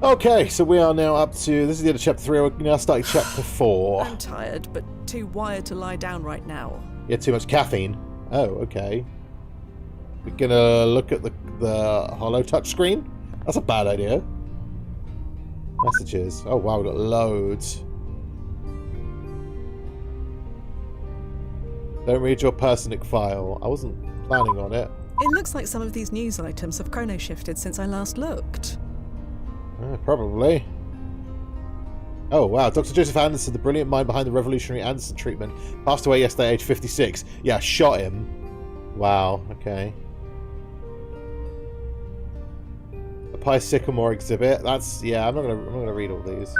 Okay, so we are now up to... This is the end of Chapter 3. We're now starting Chapter 4. I'm tired, but too wired to lie down right now. You had too much caffeine. Oh, okay. We're gonna look at the hollow touchscreen? That's a bad idea. Messages. Oh, wow, we've got loads. Don't read your personic file. I wasn't planning on it. It looks like some of these news items have chrono-shifted since I last looked. Probably. Oh, wow. Dr. Joseph Anderson, the brilliant mind behind the revolutionary Anderson treatment, passed away yesterday, age 56. Yeah, shot him. Wow, okay. The Pi Sycamore exhibit. That's... Yeah, I'm not gonna read all these.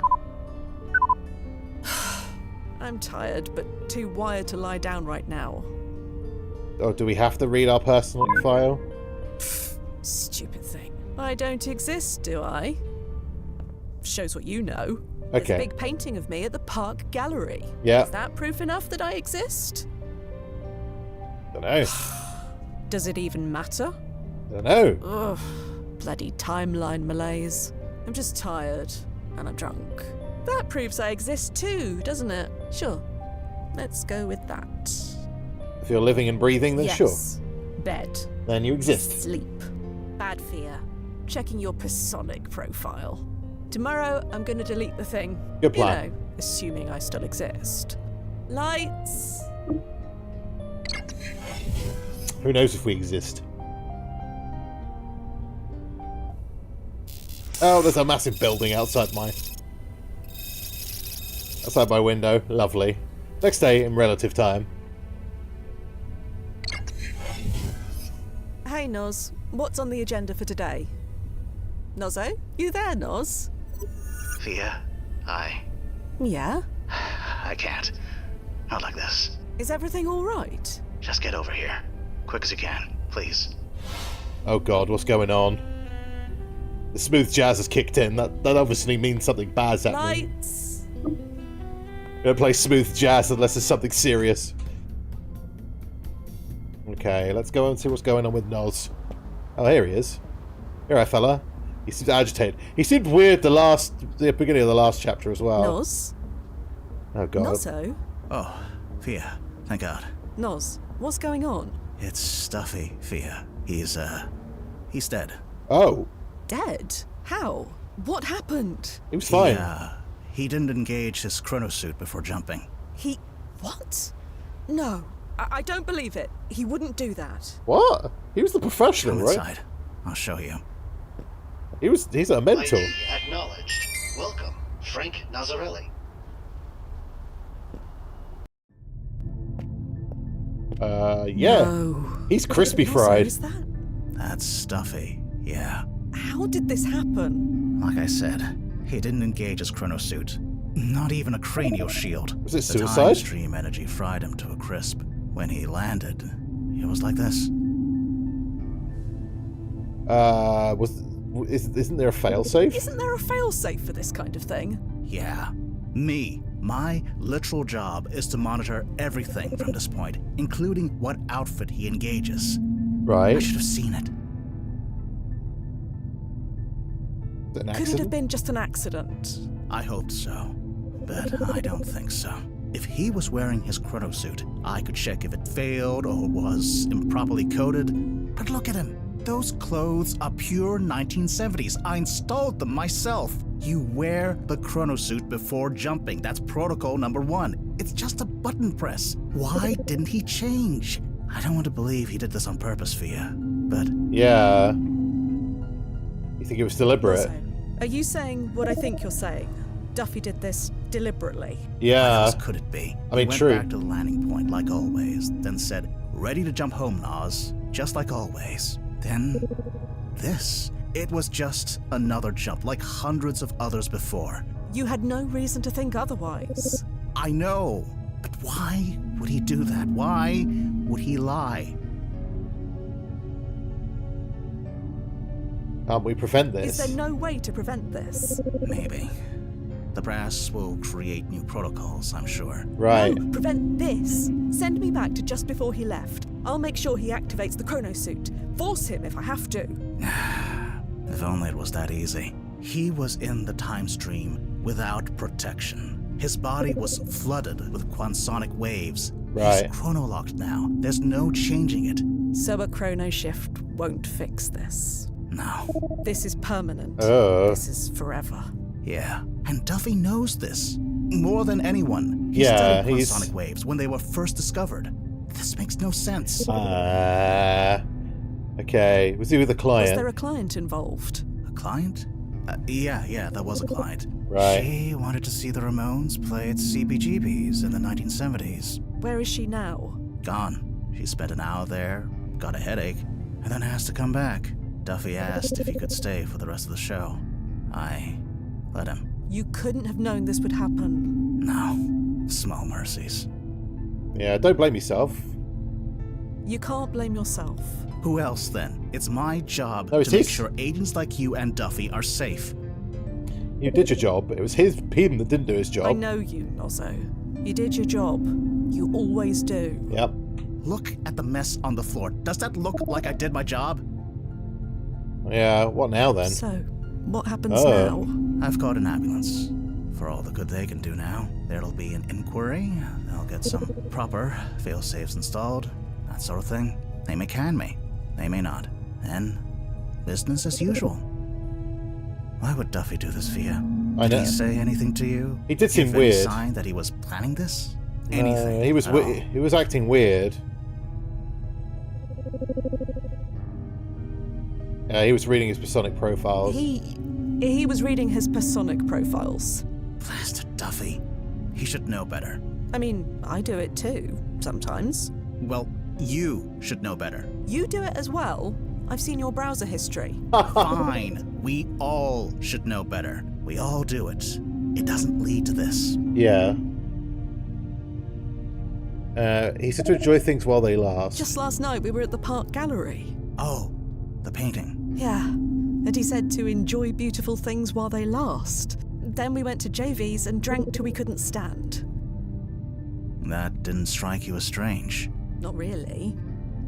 I'm tired, but too wired to lie down right now. Oh, do we have to read our personal file? Pfft, stupid thing. I don't exist, do I? Shows what you know. Okay. There's a big painting of me at the Park Gallery. Yeah. Is that proof enough that I exist? Don't know. Does it even matter? Don't know. Ugh, bloody timeline malaise. I'm just tired, and I'm drunk. That proves I exist too, doesn't it? Sure. Let's go with that. If you're living and breathing, then yes. sure. Bed. Then you exist. Sleep. Bad fear. Checking your personic profile. Tomorrow, I'm going to delete the thing. Good plan. You know, assuming I still exist. Lights. Who knows if we exist? Oh, there's a massive building outside my window. Lovely. Next day in relative time. Hey, Noz. What's on the agenda for today? Nozzo? You there, Noz? Fia, Yeah? I can't. Not like this. Is everything all right? Just get over here. Quick as you can, please. Oh god, what's going on? The smooth jazz has kicked in. That obviously means something bad's happening. Lights. Don't play smooth jazz unless it's something serious. Okay, let's go and see what's going on with Noz. Oh, here he is. Here, right, fella. He seems agitated. He seemed weird the beginning of the last chapter as well. Noz? Oh god. Nozzo? Oh, Fia, thank God. Noz, what's going on? It's Stuffy, Fia. He's dead. Oh. Dead? How? What happened? He was fine. He didn't engage his chronosuit before jumping. He... what? No. I don't believe it. He wouldn't do that. What? He was the professional, Come right? inside. I'll show you. He's a mentor. ID acknowledged. Welcome, Frank Nazarelli. Yeah. No. He's crispy Nozzo, fried. Is that? That's Stuffy, yeah. How did this happen? Like I said, he didn't engage his chronosuit. Not even a cranial shield. Was it The suicide? time stream energy fried him to a crisp. When he landed, it was like this. Isn't there a failsafe? Isn't there a failsafe for this kind of thing? Yeah. My literal job is to monitor everything from this point, including what outfit he engages. Right. I should have seen it. Is it an Could it accident? have been just an accident? I hoped so, but I don't think so. If he was wearing his chronosuit, I could check if it failed or was improperly coded. But look at him. Those clothes are pure 1970s. I installed them myself. You wear the chronosuit before jumping. That's protocol number 1. It's just a button press. Why didn't he change? I don't want to believe he did this on purpose, Fia, but... Yeah. You think it was deliberate? Also, are you saying what I think you're saying? Duffy did this deliberately? What Yeah. else could it be? I mean, he went true. back to the landing point like always, then said, "Ready to jump home, Nas," just like always. Then, this. It was just another jump, like hundreds of others before. You had no reason to think otherwise. I know, but why would he do that? Why would he lie? Can't we prevent Is this? there no way to prevent this? Maybe. The brass will create new protocols, I'm sure. Right. No, prevent this. Send me back to just before he left. I'll make sure he activates the chronosuit. Force him if I have to. If only it was that easy. He was in the time stream without protection. His body was flooded with quantonic waves. Right. He's chronolocked now. There's no changing it. So a chrono shift won't fix this. No. This is permanent. This is forever. Yeah. And Duffy knows this. More than anyone. He Yeah, studied he's... quantonic waves when they were first discovered. This makes no sense. Okay. Was he with a client? Was there a client involved? A client? Yeah, there was a client. Right. She wanted to see the Ramones play at CBGB's in the 1970s. Where is she now? Gone. She spent an hour there, got a headache, and then asked to come back. Duffy asked if he could stay for the rest of the show. I let him. You couldn't have known this would happen. No. Small mercies. Yeah, don't blame yourself. You can't blame yourself. Who else, then? It's my job No, it's to make his. sure agents like you and Duffy are safe. You did your job. It was him that didn't do his job. I know you, Nozzo. You did your job. You always do. Yep. Look at the mess on the floor. Does that look like I did my job? Yeah, what now then? So, what happens now? I've called an ambulance. For all the good they can do now, there'll be an inquiry. They'll get some proper fail-safes installed, that sort of thing. They may can me. They may not. Then, business as usual. Why would Duffy do this, Fia? I Did know. he say anything to you? He did seem Give any weird. sign that he was planning this? Anything? He was at all? he was acting weird. He was reading his personic profiles. He was reading his personic profiles. Blasted Duffy. He should know better. I mean, I do it too, sometimes. Well, you should know better. You do it as well. I've seen your browser history. Fine. We all should know better. We all do it. It doesn't lead to this. Yeah. He said to enjoy things while they last. Just last night we were at the park gallery. Oh, the painting. Yeah. And he said to enjoy beautiful things while they last. Then we went to JV's and drank till we couldn't stand. That didn't strike you as strange. Not really.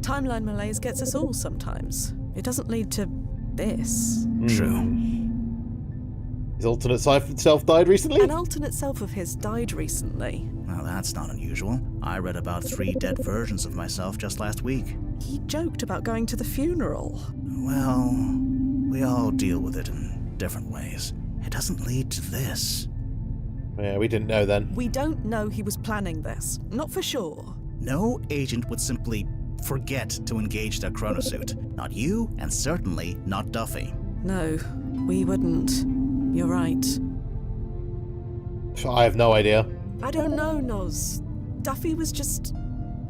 Timeline malaise gets us all sometimes. It doesn't lead to this. True. His alternate self died recently? An alternate self of his died recently. Well, that's not unusual. I read about 3 dead versions of myself just last week. He joked about going to the funeral. Well, we all deal with it in different ways. It doesn't lead to this. Yeah, we didn't know then. We don't know he was planning this. Not for sure. No agent would simply forget to engage their chronosuit. Not you, and certainly not Duffy. No, we wouldn't. You're right. I have no idea. I don't know, Noz. Duffy was just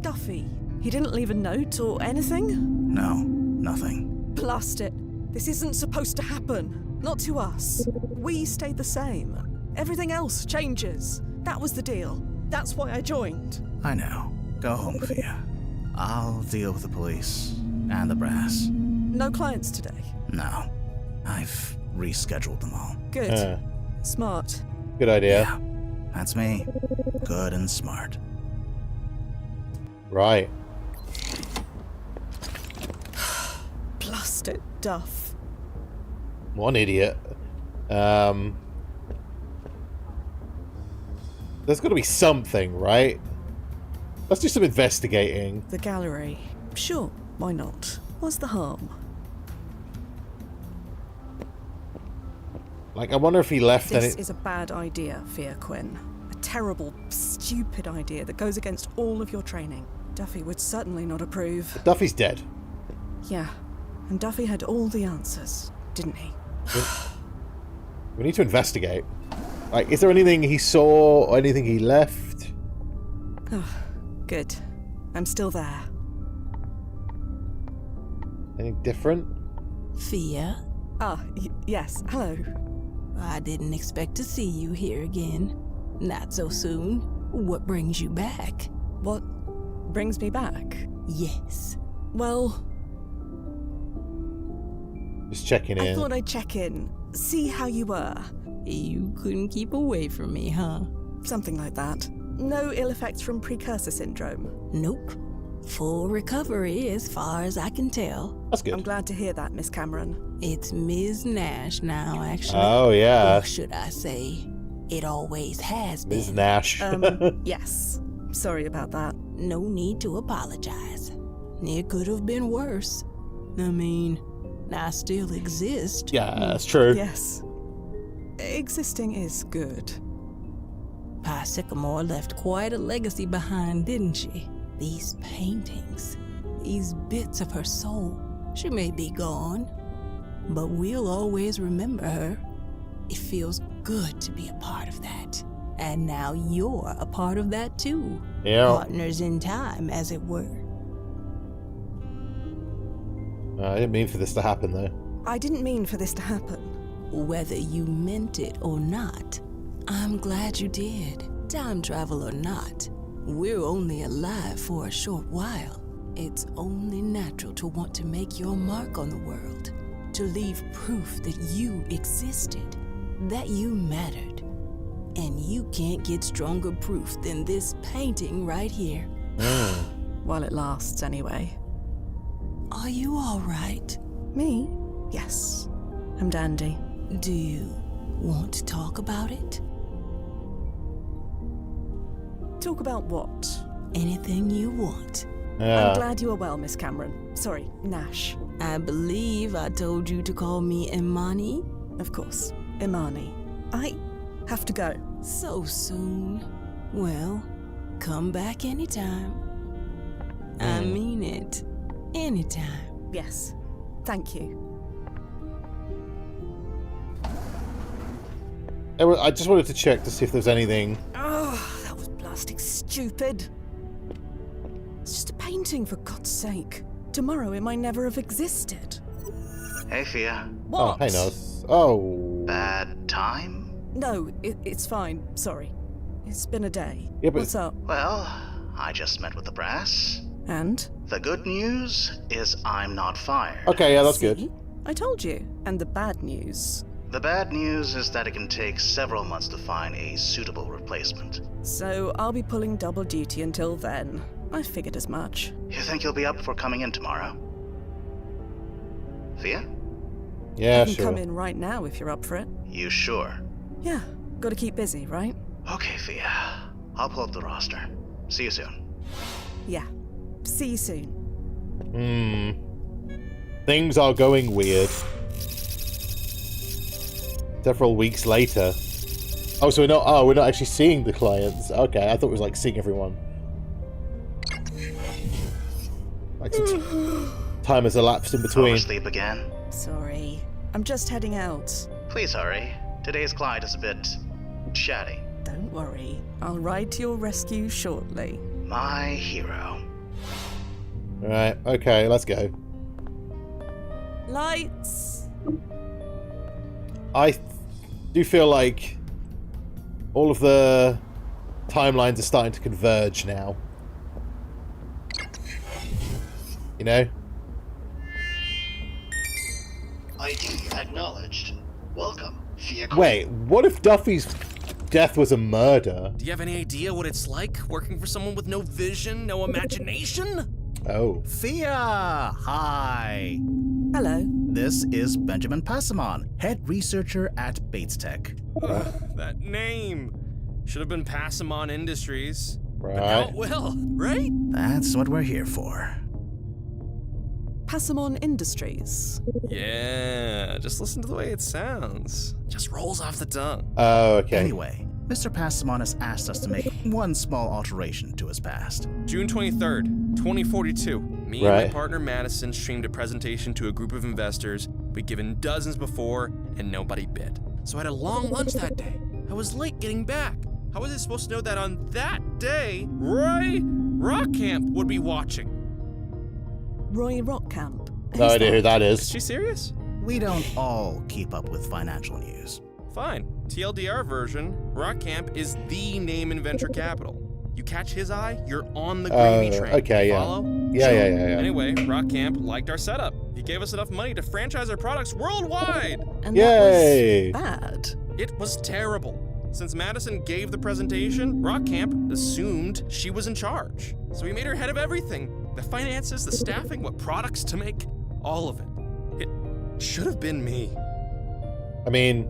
Duffy. He didn't leave a note or anything? No, nothing. Blast it. This isn't supposed to happen. Not to us. We stayed the same. Everything else changes. That was the deal. That's why I joined. I know. Go home, Fia. I'll deal with the police and the brass. No clients today. No. I've rescheduled them all. Good. Smart. Good idea. Yeah, that's me. Good and smart. Right. Blast it, Duff. One idiot. There's got to be something, right? Let's do some investigating. The gallery. Sure, why not? What's the harm? Like, I wonder if he left This any... is a bad idea, Fia Quinn. A terrible, stupid idea that goes against all of your training. Duffy would certainly not approve. Duffy's dead. Yeah, and Duffy had all the answers, didn't he? We need to investigate. Like, is there anything he saw or anything he left? Oh, good. I'm still there. Anything different? Fia, Yes, hello. I didn't expect to see you here again. Not so soon. What brings you back? What brings me back? Yes. Well, Just checking in. I thought I'd check in, see how you were. You couldn't keep away from me, huh? Something like that. No ill effects from precursor syndrome. Nope. Full recovery as far as I can tell. That's good. I'm glad to hear that, Miss Cameron. It's Ms. Nash now, actually. Oh, yeah. Or should I say, it always has been. Ms. Nash. Yes. Sorry about that. No need to apologize. It could have been worse. I mean, I still exist. Yeah, that's true. Yes. Existing is good. Pa Sycamore left quite a legacy behind, didn't she? These paintings, these bits of her soul. She may be gone, but we'll always remember her. It feels good to be a part of that. And now you're a part of that too. Yeah. Partners in time, as it were. I didn't mean for this to happen, though. I didn't mean for this to happen. Whether you meant it or not, I'm glad you did. Time travel or not, we're only alive for a short while. It's only natural to want to make your mark on the world, to leave proof that you existed, that you mattered. And you can't get stronger proof than this painting right here. While it lasts, anyway. Are you all right? Me? Yes. I'm dandy. Do you want to talk about it? Talk about what? Anything you want. I'm glad you are well, Miss Cameron. Sorry, Nash. I believe I told you to call me Imani. Of course. Imani. I have to go. So soon. Well, come back anytime. I mean it. Anytime. Yes. Thank you. I just wanted to check to see if there's anything. Oh, that was blasting stupid. It's just a painting, for God's sake. Tomorrow it might never have existed. Hey, Fia. What? Oh, hey, Nose. Oh. Bad time? No, it's fine. Sorry. It's been a day. Yeah, but- What's up? Well, I just met with the brass. And? The good news is I'm not fired. Okay, yeah, that's See? good. I told you. And the bad news. The bad news is that it can take several months to find a suitable replacement. So I'll be pulling double duty until then. I figured as much. You think you'll be up for coming in tomorrow? Fia? Yeah, I can sure. come in right now if you're up for it. You sure? Yeah, gotta keep busy, right? Okay, Fia. I'll pull up the roster. See you soon. Yeah. See you soon. Things are going weird. Several weeks later. Oh, so we're not actually seeing the clients. Okay, I thought it was like seeing everyone. Like some time has elapsed in between. Oversleep again? Sorry. I'm just heading out. Please hurry. Today's client is a bit chatty. Don't worry. I'll ride to your rescue shortly. My hero. Right, okay, let's go. Lights! I do feel like all of the timelines are starting to converge now. You know? ID acknowledged. Welcome, Fia Quinn. Wait, what if Duffy's death was a murder? Do you have any idea what it's like working for someone with no vision, no imagination? Oh. Fia! Hi! Hello. This is Benjamin Passamon, head researcher at Bates Tech. That name. Should have been Passamon Industries. But now Right. it will, right? That's what we're here for. Passamon Industries. Yeah, just listen to the way it sounds. Just rolls off the tongue. Oh, okay. Anyway, Mr. Passamon has asked us to make one small alteration to his past. June 23rd, 2042. Me and Right. my partner Madison streamed a presentation to a group of investors we'd given dozens before, and nobody bid. So I had a long lunch that day. I was late getting back. How was I supposed to know that on that day, Roy Rockcamp would be watching? Roy Rockcamp. No idea who that Is is. she serious? We don't all keep up with financial news. Fine. TLDR version, Rockcamp is the name in venture capital. You catch his eye, you're on the gravy train. okay, yeah. Follow? Yeah, Sure. yeah. Anyway, Rockcamp liked our setup. He gave us enough money to franchise our products worldwide. And Yay! that was bad. It was terrible. Since Madison gave the presentation, Rockcamp assumed she was in charge. So he made her head of everything. The finances, the staffing, what products to make, all of it. It should have been me. I mean,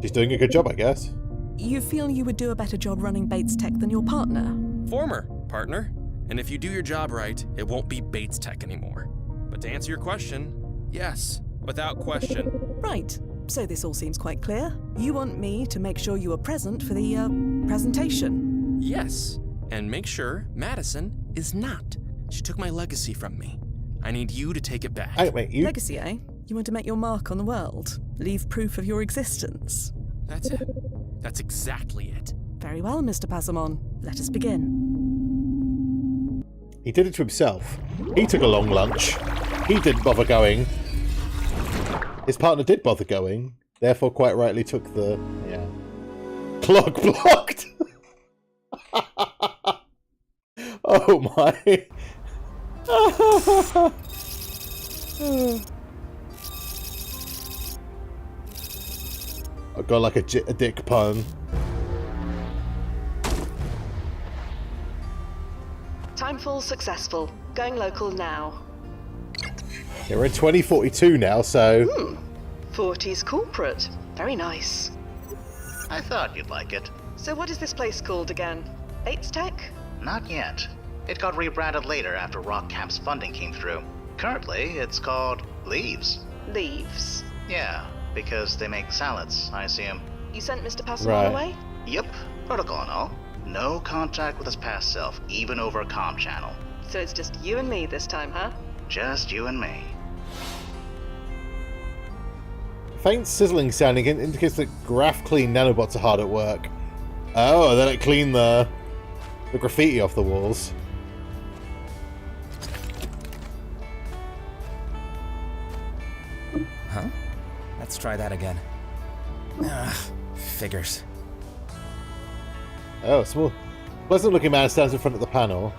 she's doing a good job, I guess. You feel you would do a better job running Bates Tech than your partner? Former partner. And if you do your job right, it won't be Bates Tech anymore. But to answer your question, yes, without question. Right. So this all seems quite clear. You want me to make sure you are present for the, presentation? Yes. And make sure Madison is not. She took my legacy from me. I need you to take it back. Wait, you... Legacy, eh? You want to make your mark on the world? Leave proof of your existence? That's it. That's exactly it. Very well, Mr. Passamon. Let us begin. He did it to himself. He took a long lunch. He didn't bother going. His partner did bother going. Therefore, quite rightly took the... yeah. Clock blocked! Oh my... I got like a dick pun. Timefall successful. Going local now. Yeah, we're in 2042 now, so... 40s corporate. Very nice. I thought you'd like it. So what is this place called again? Bates Tech? Not yet. It got rebranded later after Rock Camp's funding came through. Currently, it's called Leaves. Leaves. Yeah, because they make salads, I assume. You sent Mr. Passamon Right. away? Yep, protocol and all. No contact with his past self, even over a comm channel. So it's just you and me this time, huh? Just you and me. Faint sizzling sound indicates that graph clean nanobots are hard at work. Oh, then it cleaned the graffiti off the walls. Huh? Let's try that again. Figures. Oh, small. Pleasant looking man stands in front of the panel.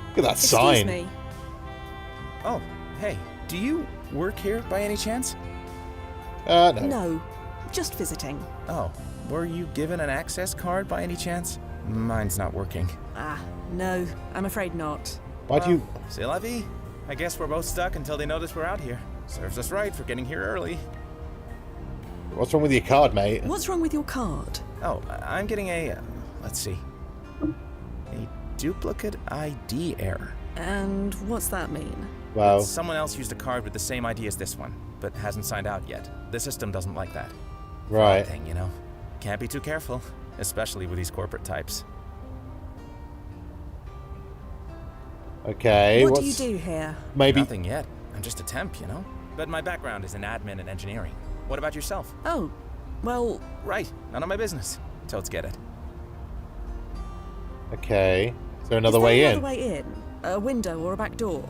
Look at that sign. Excuse me. Oh, hey, do you work here by any chance? No. No. Just visiting. Oh, were you given an access card by any chance? Mine's not working. Ah, no. I'm afraid not. Why do you... C'est la vie. I guess we're both stuck until they notice we're out here. Serves us right for getting here early. What's wrong with your card, mate? What's wrong with your card? Oh, I'm getting a... let's see. A duplicate ID error. And what's that mean? Wow. Someone else used a card with the same ID as this one, but hasn't signed out yet. The system doesn't like that. Right. Thing, you know. Can't be too careful, especially with these corporate types. Okay. What do you do here? Maybe... Nothing yet. I'm just a temp, you know. But my background is in admin and engineering. What about yourself? Oh, well... Right. None of my business. Totes get it. Okay. Is there another Is there way in? another way in? A window or a back door?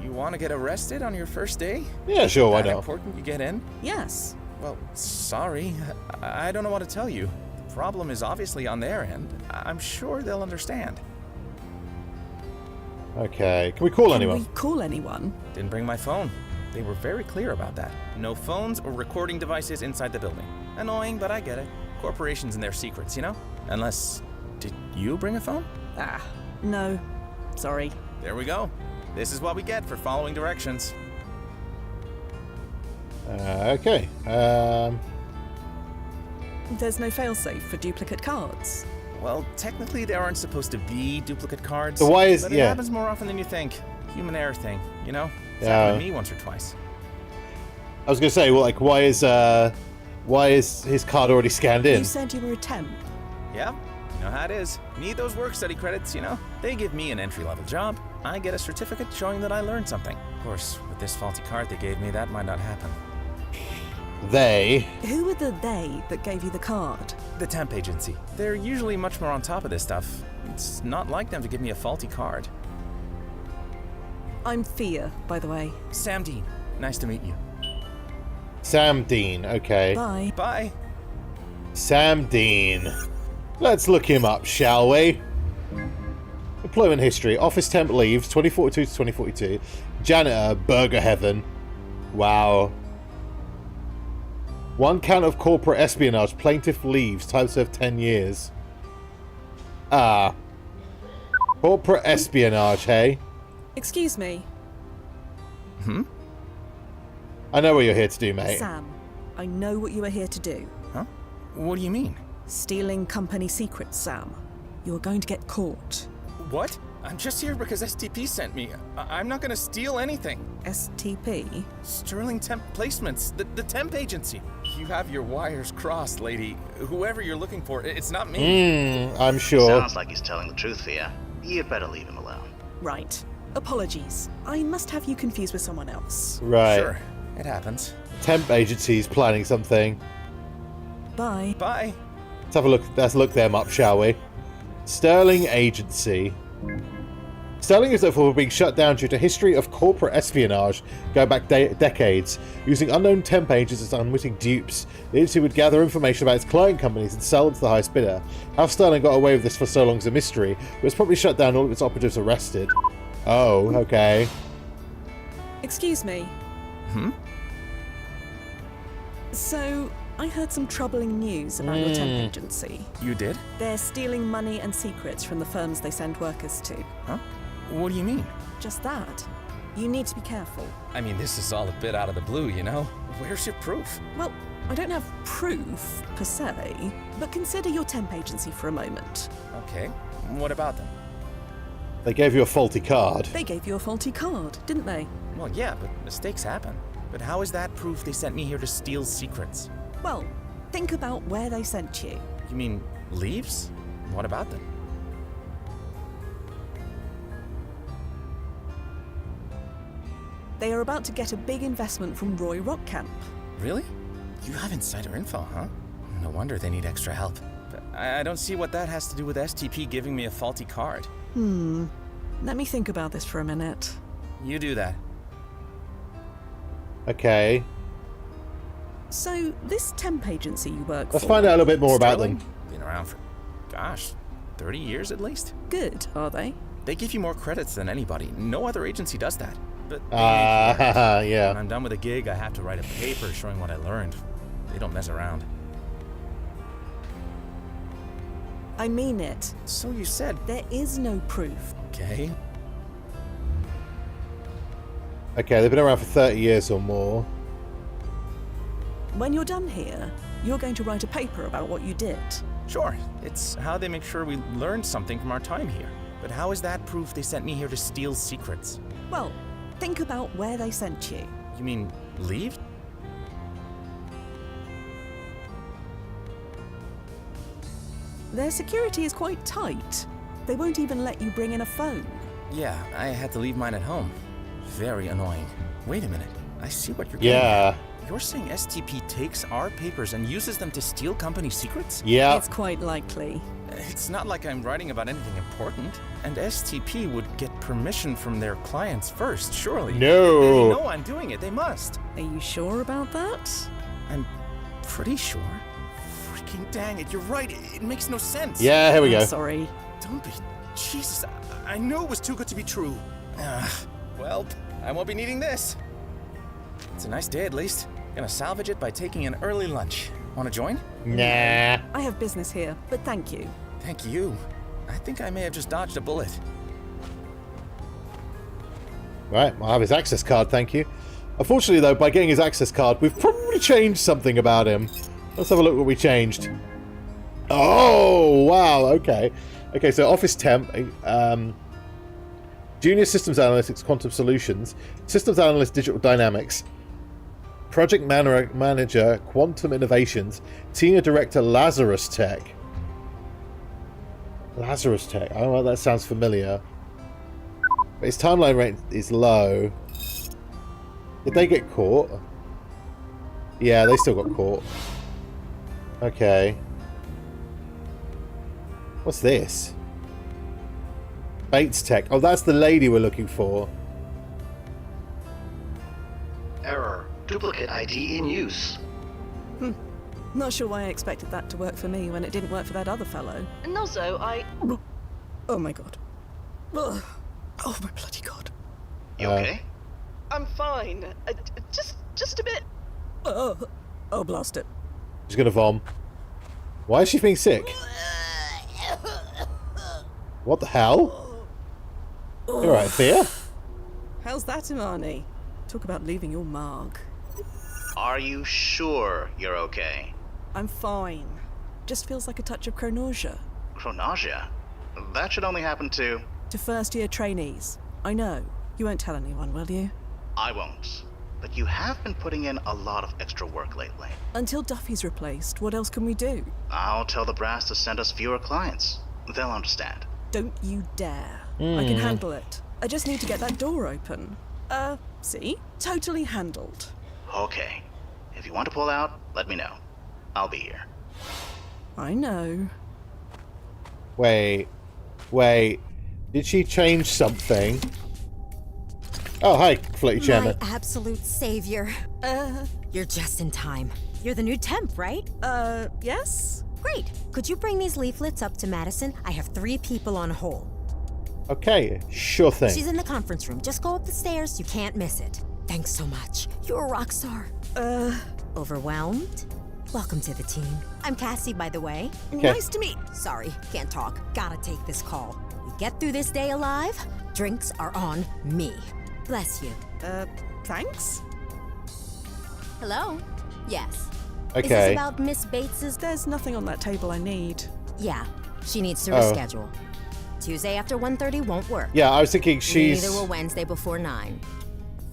You want to get arrested on your first day? Yeah, sure, why That not? important you get in? Yes. Well, sorry. I don't know what to tell you. The problem is obviously on their end. I'm sure they'll understand. Okay. Can we call anyone? Can we call anyone? Didn't bring my phone. They were very clear about that. No phones or recording devices inside the building. Annoying, but I get it. Corporations and their secrets, you know? Unless... Did you bring a phone? Ah, no. Sorry. There we go. This is what we get for following directions. Okay. There's no failsafe for duplicate cards. Well, technically there aren't supposed to be duplicate cards. So why is... But it yeah. happens more often than you think. Human error thing, you know? It's Yeah. happened to me once or twice. I was going to say, well, like, why is his card already scanned in? You said you were a temp. Yep. You know how it is. Need those work study credits, you know? They give me an entry-level job. I get a certificate showing that I learned something. Of course, with this faulty card they gave me, that might not happen. They... Who were the they that gave you the card? The temp agency. They're usually much more on top of this stuff. It's not like them to give me a faulty card. I'm Fia, by the way. Sam Dean. Nice to meet you. Sam Dean, okay. Bye. Bye. Sam Dean. Let's look him up, shall we? Employment history. Office temp leaves, 2042 to 2042. Janitor, Burger Heaven. Wow. 1 count of corporate espionage. Plaintiff leaves. Time served 10 years. Ah. Corporate espionage, hey? Excuse me, Hmm? I know what you're here to do, mate. Sam. I know what you are here to do. Huh? What do you mean? Stealing company secrets, Sam. You are going to get caught. What? I'm just here because STP sent me. I'm not gonna steal anything. STP? Sterling Temp Placements, the temp agency. You have your wires crossed, lady. Whoever you're looking for, it's not me. I'm sure. Sounds like he's telling the truth, Fia. You'd better leave him alone. Right. Apologies. I must have you confused with someone else. Right. Sure, it happens. Temp agency's planning something. Bye. Bye. Let's have a look. Let's look them up, shall we? Sterling Agency. Sterling is therefore being shut down due to history of corporate espionage going back decades. Using unknown temp agents as unwitting dupes, the agency would gather information about its client companies and sell them to the highest bidder. How Sterling got away with this for so long is a mystery, but it's probably shut down all of its operatives arrested. Oh, okay. Excuse me. Hmm? So, I heard some troubling news about your temp agency. You did? They're stealing money and secrets from the firms they send workers to. Huh? What do you mean? Just that. You need to be careful. I mean, this is all a bit out of the blue, you know? Where's your proof? Well, I don't have proof, per se, but consider your temp agency for a moment. Okay, what about them? They gave you a faulty card. They gave you a faulty card, didn't they? Well, yeah, but mistakes happen. But how is that proof they sent me here to steal secrets? Well, think about where they sent you. You mean leaves? What about them? They are about to get a big investment from Roy Rockcamp. Really? You have insider info, huh? No wonder they need extra help. But I don't see what that has to do with STP giving me a faulty card. Let me think about this for a minute. You do that. Okay. So, this temp agency you work Let's for... find out a little bit more about Sterling? them. Been around for, gosh, 30 years at least? Good, are they? They give you more credits than anybody. No other agency does that. But they need you. When Yeah. I'm done with a gig, I have to write a paper showing what I learned. They don't mess around. I mean it. So you said. There is no proof. Okay. Okay, they've been around for 30 years or more. When you're done here, you're going to write a paper about what you did. Sure. It's how they make sure we learned something from our time here. But how is that proof they sent me here to steal secrets? Well, think about where they sent you. You mean leave? Their security is quite tight. They won't even let you bring in a phone. Yeah, I had to leave mine at home. Very annoying. Wait a minute. I see what you're getting at. Yeah. You're saying STP takes our papers and uses them to steal company secrets? Yeah. It's quite likely. It's not like I'm writing about anything important. And STP would get permission from their clients first, surely. No. They know I'm doing it. They must. Are you sure about that? I'm pretty sure. Freaking dang it, you're right. It makes no sense. Yeah, here we go. I'm sorry. Don't be. Jesus, I knew it was too good to be true. Well, I won't be needing this. It's a nice day at least. Gonna salvage it by taking an early lunch. Wanna join? Nah. I have business here, but thank you. Thank you. I think I may have just dodged a bullet. Right, I'll have his access card, thank you. Unfortunately, though, by getting his access card, we've probably changed something about him. Let's have a look what we changed. Oh, wow, okay. Okay, so Office Temp, Junior Systems Analytics, Quantum Solutions, Systems Analyst, Digital Dynamics, Project Manager, Quantum Innovations, Senior Director, Lazarus Tech. Lazarus Tech, oh, that sounds familiar. But his timeline rate is low. Did they get caught? Yeah, they still got caught. Okay. What's this? Bates Tech. Oh, that's the lady we're looking for. Error. Duplicate ID in use. Not sure why I expected that to work for me when it didn't work for that other fellow. And also, Oh my god. Ugh. Oh my bloody god. You okay? I'm fine. Just a bit. Oh, blast it. She's gonna vom. Why is she being sick? What the hell? You alright, Fia? How's that, Imani? Talk about leaving your mark. Are you sure you're okay? I'm fine. Just feels like a touch of chronasia. Chronasia? That should only happen to first-year trainees. I know. You won't tell anyone, will you? I won't. But you have been putting in a lot of extra work lately. Until Duffy's replaced, what else can we do? I'll tell the brass to send us fewer clients. They'll understand. Don't you dare. I can handle it. I just need to get that door open. See? Totally handled. Okay. If you want to pull out, let me know. I'll be here. I know. Wait. Did she change something? Oh, hi, Floaty Chairman. My absolute savior. You're just in time. You're the new temp, right? Yes? Great. Could you bring these leaflets up to Madison? I have 3 people on hold. Okay, sure thing. She's in the conference room. Just go up the stairs. You can't miss it. Thanks so much. You're a rock star. Overwhelmed? Welcome to the team. I'm Cassie, by the way. Okay. Nice to meet. Sorry, can't talk. Gotta take this call. We get through this day alive. Drinks are on me. Bless you. Thanks? Hello? Yes. Okay. Is this about Miss Bates's? There's nothing on that table I need. Yeah, she needs to Oh. reschedule. Tuesday after 1:30 won't work. Yeah, I was thinking she's... Neither will Wednesday before 9.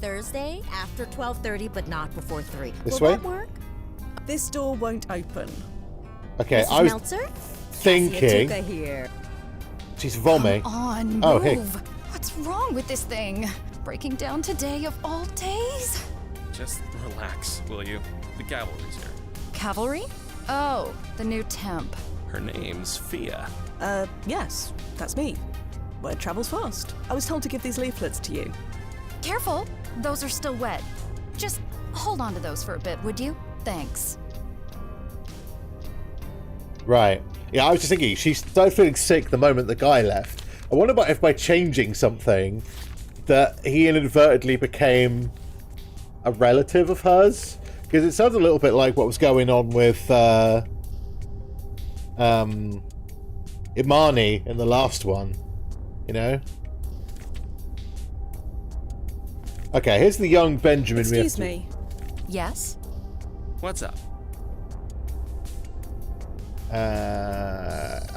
Thursday after 12:30, but not before 3. This will way? that work? This door won't open. Okay, Mrs. I was Meltzer? thinking... Cassie Atuka here. She's vomiting. On, Oh, move. hey. What's wrong with this thing? Breaking down today of all days? Just relax, will you? The cavalry's here. Cavalry? Oh, the new temp. Her name's Fia. Yes, that's me. Word travels fast. I was told to give these leaflets to you. Careful, those are still wet. Just hold on to those for a bit, would you? Thanks. Right. Yeah, I was just thinking, she started feeling sick the moment the guy left. I wonder about if by changing something that he inadvertently became a relative of hers. Because it sounds a little bit like what was going on with Imani in the last one. You know? Okay, here's the young Benjamin. Excuse me. Yes? What's up?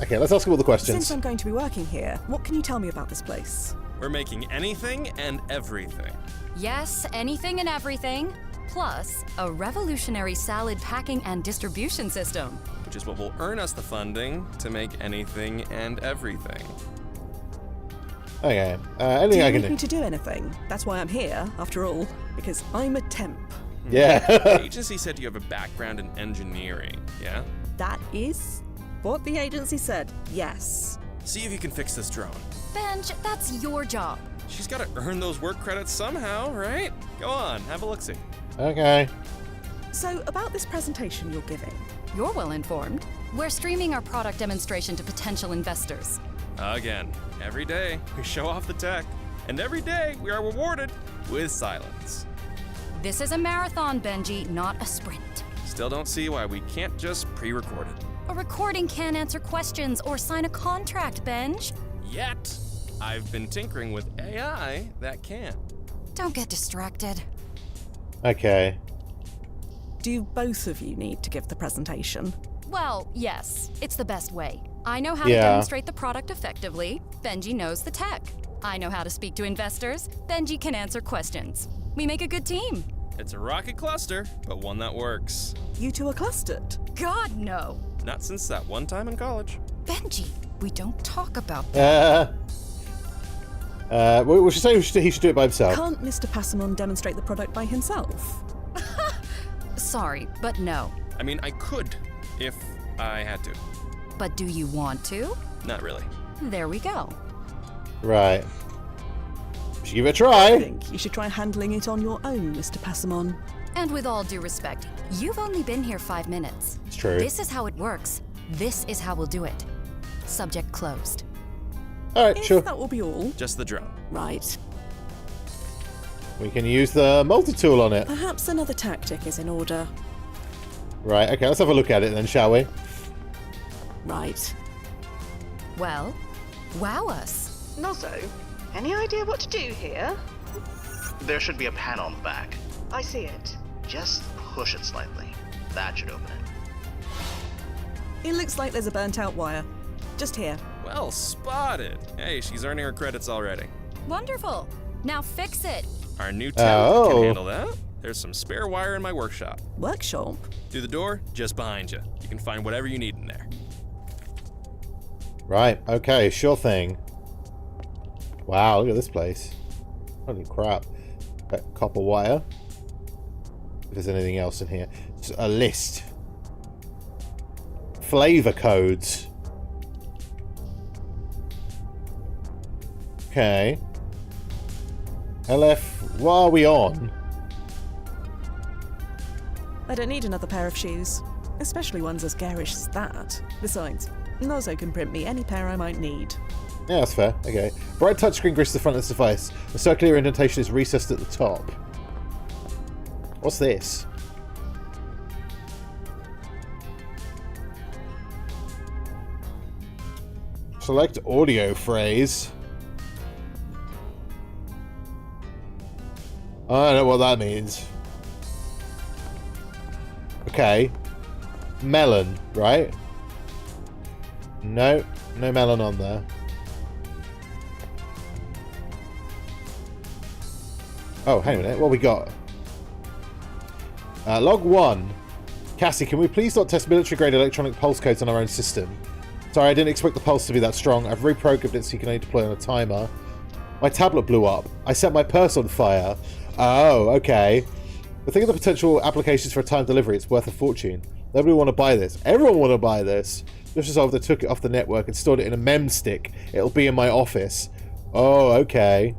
Okay, let's ask him all the questions. Since I'm going to be working here, what can you tell me about this place? We're making anything and everything. Yes, anything and everything. Plus, a revolutionary salad packing and distribution system. Which is what will earn us the funding to make anything and everything. Okay, Do anything you I can need me do. to do anything? That's why I'm here, after all. Because I'm a temp. Yeah. The agency said you have a background in engineering, yeah? That is what the agency said. Yes. See if you can fix this drone. Benj, that's your job. She's got to earn those work credits somehow, right? Go on, have a look-see. Okay. So, about this presentation you're giving. You're well informed. We're streaming our product demonstration to potential investors. Again, every day we show off the tech, and every day we are rewarded with silence. This is a marathon, Benji, not a sprint. Still don't see why we can't just pre-record it. A recording can't answer questions or sign a contract, Benj. Yet, I've been tinkering with AI that can. Don't get distracted. Okay. Do both of you need to give the presentation? Well, yes, it's the best way. I know how Yeah. to demonstrate the product effectively. Benji knows the tech. I know how to speak to investors. Benji can answer questions. We make a good team. It's a rocket cluster, but one that works. You two are clustered. God, no. Not since that one time in college. Benji, we don't talk about that. We should say he should do it by himself. Can't Mr. Passamon demonstrate the product by himself? Sorry, but no. I mean, I could, if I had to. But do you want to? Not really. There we go. Right. We should give it a I try. think you should try handling it on your own, Mr. Passamon. And with all due respect, you've only been here 5 minutes. It's true. This is how it works. This is how we'll do it. Subject closed. Alright, If sure. that will be all. Just the drone. Right. We can use the multi-tool on it. Perhaps another tactic is in order. Right, okay, let's have a look at it then, shall we? Right. Well, Wow us. Nozzo, any idea what to do here? There should be a panel on the back. I see it. Just push it slightly. That should open it. It looks like there's a burnt out wire. Just here. Well spotted. Hey, she's earning her credits already. Wonderful. Now fix it. Our new temp can Oh. handle that. There's some spare wire in my workshop. Workshop? Through the door, just behind you. You can find whatever you need in there. Right, okay, sure thing. Wow, look at this place. Holy crap. Copper wire. If there's anything else in here. Just a list. Flavor codes. Okay. LF, what are we on? I don't need another pair of shoes. Especially ones as garish as that. Besides, Nozzo can print me any pair I might need. Yeah, that's fair. Okay. Bright touchscreen graces the front of this device. The circular indentation is recessed at the top. What's this? Select audio phrase. I don't know what that means. Okay. Melon, right? No. No melon on there. Oh, hang on a minute. What we got? Log 1. Cassie, can we please not test military-grade electronic pulse codes on our own system? Sorry, I didn't expect the pulse to be that strong. I've reprogrammed it so you can only deploy on a timer. My tablet blew up. I set my purse on fire. Oh, okay. But think of the potential applications for a time delivery. It's worth a fortune. Nobody will want to buy this. Everyone will want to buy this. Just as if they took it off the network and stored it in a mem stick. It'll be in my office. Oh, okay.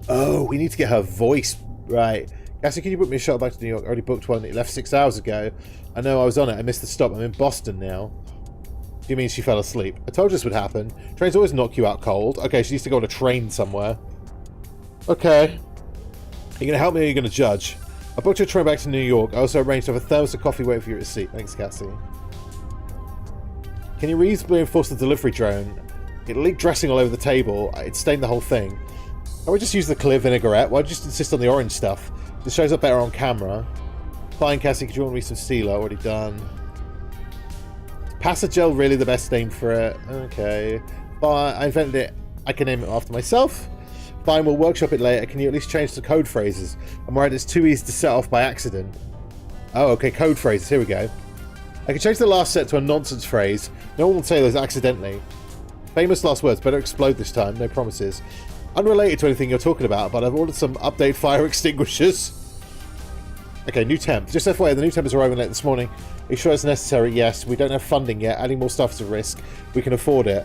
Oh, we need to get her voice right. Cassie, can you book me a shuttle back to New York? I already booked one. It left 6 hours ago. I know I was on it. I missed the stop. I'm in Boston now. Do you mean she fell asleep? I told you this would happen. Trains always knock you out cold. Okay, she needs to go on a train somewhere. Okay. Are you going to help me or are you going to judge? I booked your train back to New York. I also arranged to have a thermos of coffee waiting for you at your seat. Thanks, Cassie. Can you reasonably enforce the delivery drone? It leaked dressing all over the table. It stained the whole thing. Can't we just use the clear vinaigrette? Why just insist on the orange stuff? This shows up better on camera. Fine, Cassie, could you want me some Stila? Already done. Passagel really the best name for it? Okay. Fine, I invented it. I can name it after myself. Fine, we'll workshop it later. Can you at least change the code phrases? I'm worried it's too easy to set off by accident. Oh, okay, code phrases. Here we go. I can change the last set to a nonsense phrase. No one will say those accidentally. Famous last words. Better explode this time. No promises. Unrelated to anything you're talking about, but I've ordered some update fire extinguishers. Okay, new temp. Just FYI, the new temp is arriving late this morning. Are you sure it's necessary? Yes. We don't have funding yet. Adding more stuff is a risk. We can afford it.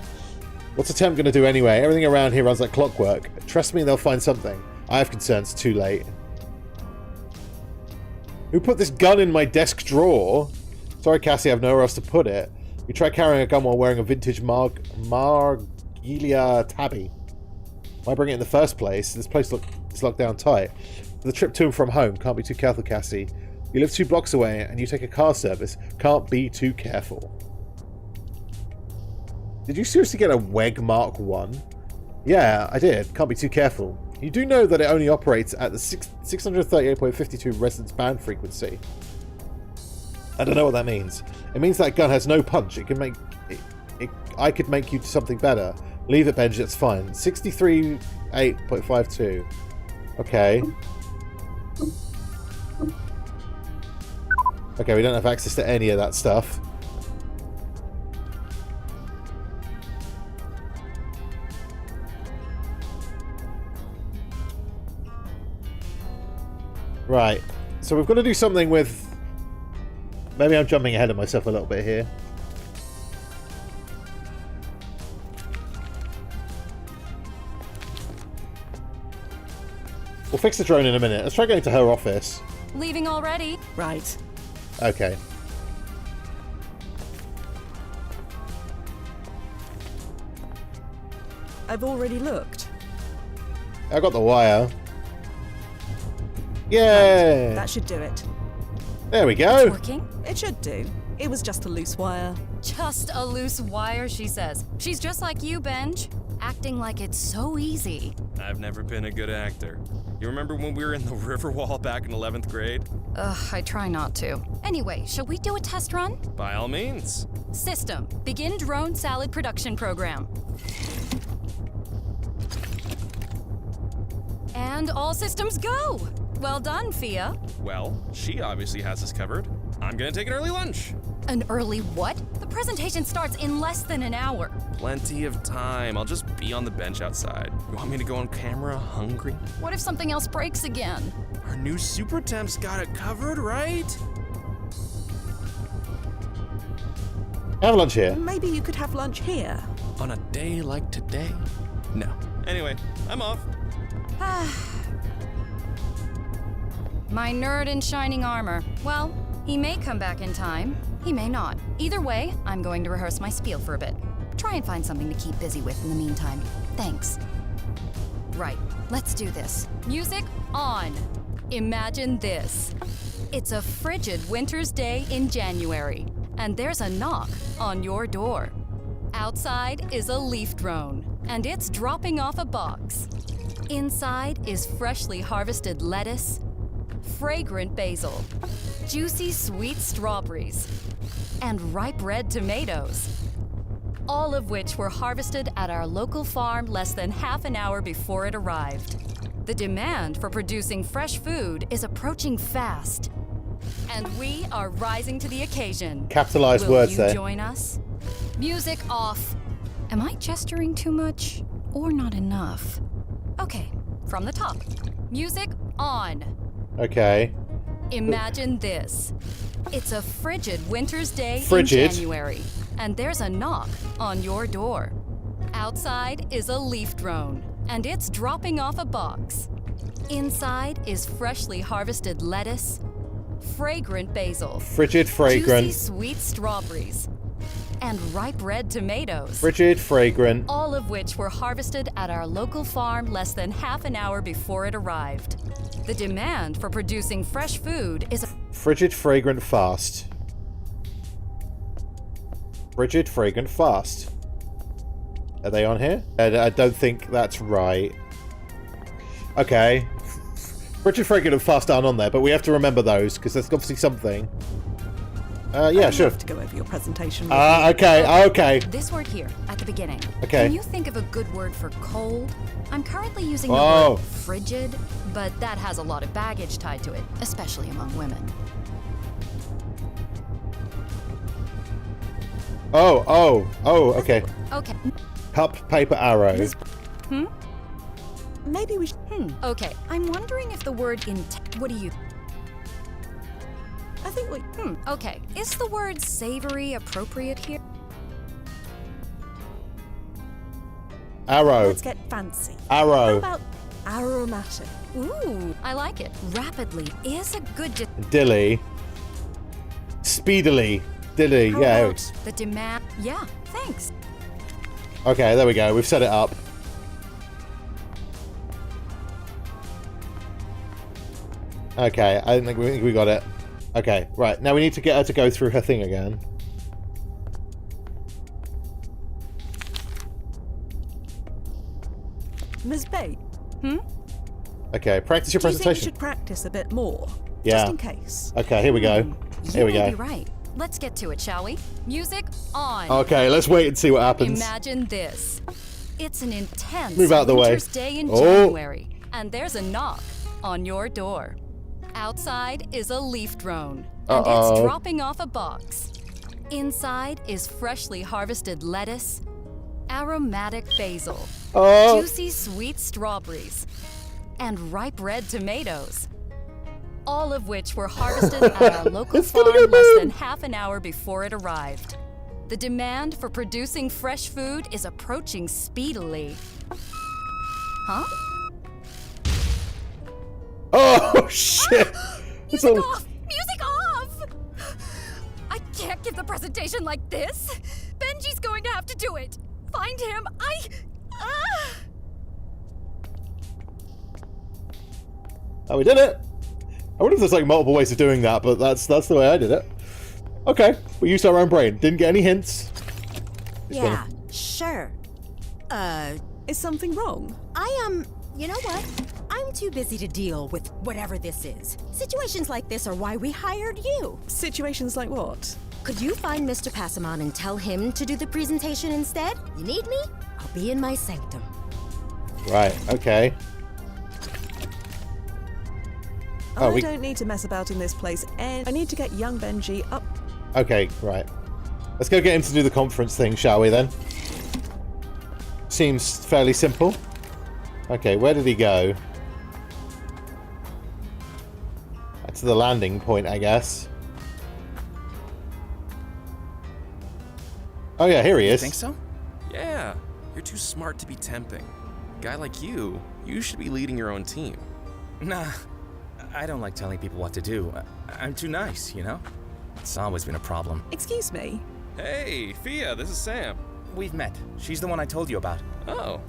What's the temp going to do anyway? Everything around here runs like clockwork. Trust me, they'll find something. I have concerns. Too late. Who put this gun in my desk drawer? Sorry, Cassie, I have nowhere else to put it. You try carrying a gun while wearing a vintage Margiela tabby. Why bring it in the first place? This place is locked down tight. For the trip to and from home, can't be too careful, Cassie. You live 2 blocks away and you take a car service. Can't be too careful. Did you seriously get a WEG Mark 1? Yeah, I did. Can't be too careful. You do know that it only operates at the 638.52 resonance band frequency. I don't know what that means. It means that gun has no punch. It can make... I could make you something better. Leave it, Benji, that's fine. 63.8.52. Okay. Okay, we don't have access to any of that stuff. Right. So we've got to do something with... Maybe I'm jumping ahead of myself a little bit here. We'll fix the drone in a minute. Let's try going to her office. Leaving already? Right. Okay. I've already looked. I got the wire. Yay! Right. That should do it. There we go. It's working? It should do. It was just a loose wire. Just a loose wire, she says. She's just like you, Benj. Acting like it's so easy. I've never been a good actor. You remember when we were in the Riverwall back in 11th grade? I try not to. Anyway, shall we do a test run? By all means. System, begin drone salad production program. And all systems go! Well done, Fia. Well, she obviously has us covered. I'm gonna take an early lunch. An early what? The presentation starts in less than an hour. Plenty of time. I'll just be on the bench outside. You want me to go on camera hungry? What if something else breaks again? Our new super temp's got it covered, right? Have lunch here. Maybe you could have lunch here. On a day like today? No. Anyway, I'm off. My nerd in shining armor. Well, he may come back in time. He may not. Either way, I'm going to rehearse my spiel for a bit. Try and find something to keep busy with in the meantime. Thanks. Right, let's do this. Music on. Imagine this. It's a frigid winter's day in January, and there's a knock on your door. Outside is a leaf drone, and it's dropping off a box. Inside is freshly harvested lettuce, fragrant basil, juicy sweet strawberries, and ripe red tomatoes, all of which were harvested at our local farm less than half an hour before it arrived. The demand for producing fresh food is approaching fast, and we are rising to the occasion. Capitalized Will words you there. join us? Music off. Am I gesturing too much or not enough? Okay, from the top. Music on. Okay. Imagine this. It's a frigid winter's day Frigid? in January, and there's a knock on your door. Outside is a leaf drone, and it's dropping off a box. Inside is freshly harvested lettuce, fragrant basil, Frigid, fragrant. juicy sweet strawberries, and ripe red tomatoes, Frigid, fragrant. all of which were harvested at our local farm less than half an hour before it arrived. The demand for producing fresh food is Frigid, fragrant, fast. Frigid, fragrant, fast. Are they on here? I don't think that's right. Okay. Frigid, fragrant, and fast aren't on there, but we have to remember those, because there's obviously something. Yeah, I'd sure. love to go over your presentation. with you. Okay, okay. this word here at the beginning. Okay. Can you think of a good word for cold? I'm currently using the Oh. word frigid, but that has a lot of baggage tied to it, especially among women. Oh, okay. Okay. Cup, paper, arrow. Maybe we should... Okay. I'm wondering if the word what do you... I think we... Okay. Is the word savory appropriate here? Arrow. Let's get fancy. Arrow. How about aromatic? Ooh, I like it. Rapidly is a good... Dilly. Speedily. Dilly, How yeah. about The demand... Yeah, thanks. Okay, there we go. We've set it up. Okay, I think we got it. Okay, right. Now we need to get her to go through her thing again. Ms. Bate? Okay, practice your Do you think we presentation. should practice a bit more? Yeah. Just in case. Okay, here we go. Here we You may go. be right. Let's get to it, shall we? Music on. Okay, let's wait and see what happens. Imagine this. It's an intense Move out the way. winter's day in Oh. January, and there's a knock on your door. Outside is a leaf drone, and it's dropping off a box. Inside is freshly harvested lettuce, aromatic basil, Oh. juicy sweet strawberries, and ripe red tomatoes, all of which were harvested at our local It's gonna farm go less boom. than half an hour before it arrived. The demand for producing fresh food is approaching speedily. Huh? Oh, shit. It's Music all... off! Music off! I can't give the presentation like this. Benji's going to have to do it. Find him. Oh, we did it. I wonder if there's like multiple ways of doing that, but that's the way I did it. Okay, we used our own brain. Didn't get any hints. Yeah, sure. Is something wrong? You know what? I'm too busy to deal with whatever this is. Situations like this are why we hired you. Situations like what? Could you find Mr. Passamon and tell him to do the presentation instead? You need me? I'll be in my sanctum. Right, okay. I don't need to mess about in this place, and I need to get young Benji up. Okay, right. Let's go get him to do the conference thing, shall we then? Seems fairly simple. Okay, where did he go? Back to the landing point, I guess. Oh yeah, here he is. You think so? Yeah, you're too smart to be tempting. Guy like you should be leading your own team. Nah, I don't like telling people what to do. I'm too nice, you know? It's always been a problem. Excuse me? Hey, Fia, this is Sam. We've met. She's the one I told you about. Oh,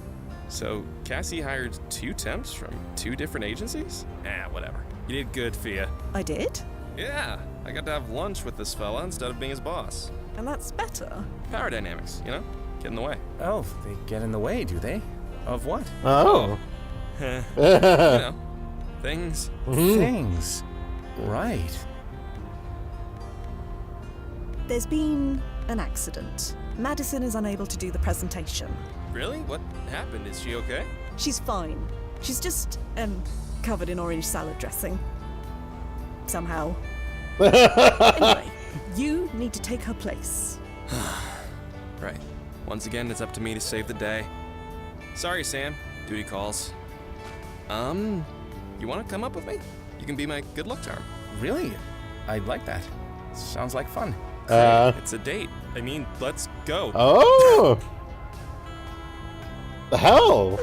so Cassie hired 2 temps from 2 different agencies? Whatever. You did good, Fia. I did? Yeah, I got to have lunch with this fella instead of being his boss. And that's better. Power dynamics, you know? Get in the way. Oh, they get in the way, do they? Of what? Oh. You know, things. Things. Right. There's been an accident. Madison is unable to do the presentation. Really? What happened? Is she okay? She's fine. She's just, covered in orange salad dressing. Somehow. Anyway, you need to take her place. Right. Once again, it's up to me to save the day. Sorry, Sam. Duty calls. You want to come up with me? You can be my good luck charm. Really? I'd like that. Sounds like fun. It's a date. I mean, let's go. Oh! The hell?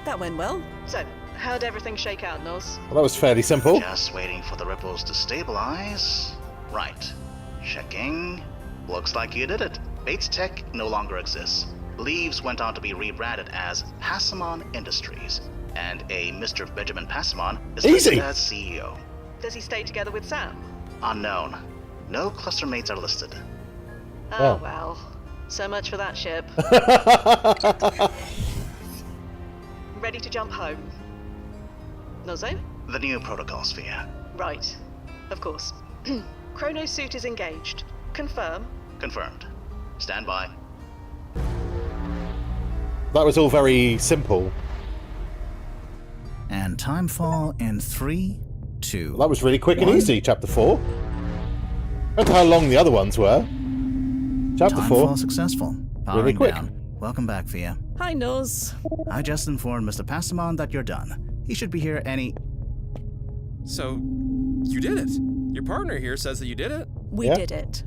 That went well. So, how'd everything shake out, Nos? Well, that was fairly simple. Just waiting for the ripples to stabilize. Right. Checking. Looks like you did it. Bates Tech no longer exists. Leaves went on to be rebranded as Passamon Industries, and a Mr. Benjamin Passamon is listed as CEO. Does he stay together with Sam? Unknown. No cluster mates are listed. Oh, well. So much for that ship. Ready to jump home? Nozo? The new protocol sphere. Right. Of course. Chrono suit is engaged. Confirm. Confirmed. Stand by. That was all very simple. And timefall in 3, 2. Well, that was really quick and easy, Chapter 4. Compared to how long the other ones were. Chapter 4. Timefall successful. Powering Really quick. down. Welcome back, Fia. Hi, Nos. I just informed Mr. Passamon that you're done. He should be here any... So, you did it. Your partner here says that you did it. We did it.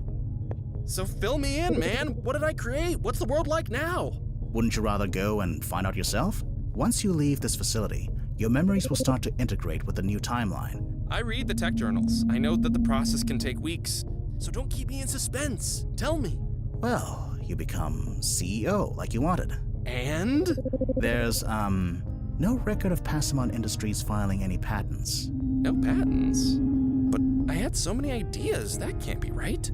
So fill me in, man. What did I create? What's the world like now? Wouldn't you rather go and find out yourself? Once you leave this facility, your memories will start to integrate with the new timeline. I read the tech journals. I know that the process can take weeks. So don't keep me in suspense. Tell me. Well, you become CEO like you wanted. And? There's, no record of Passamon Industries filing any patents. No patents? But I had so many ideas. That can't be right.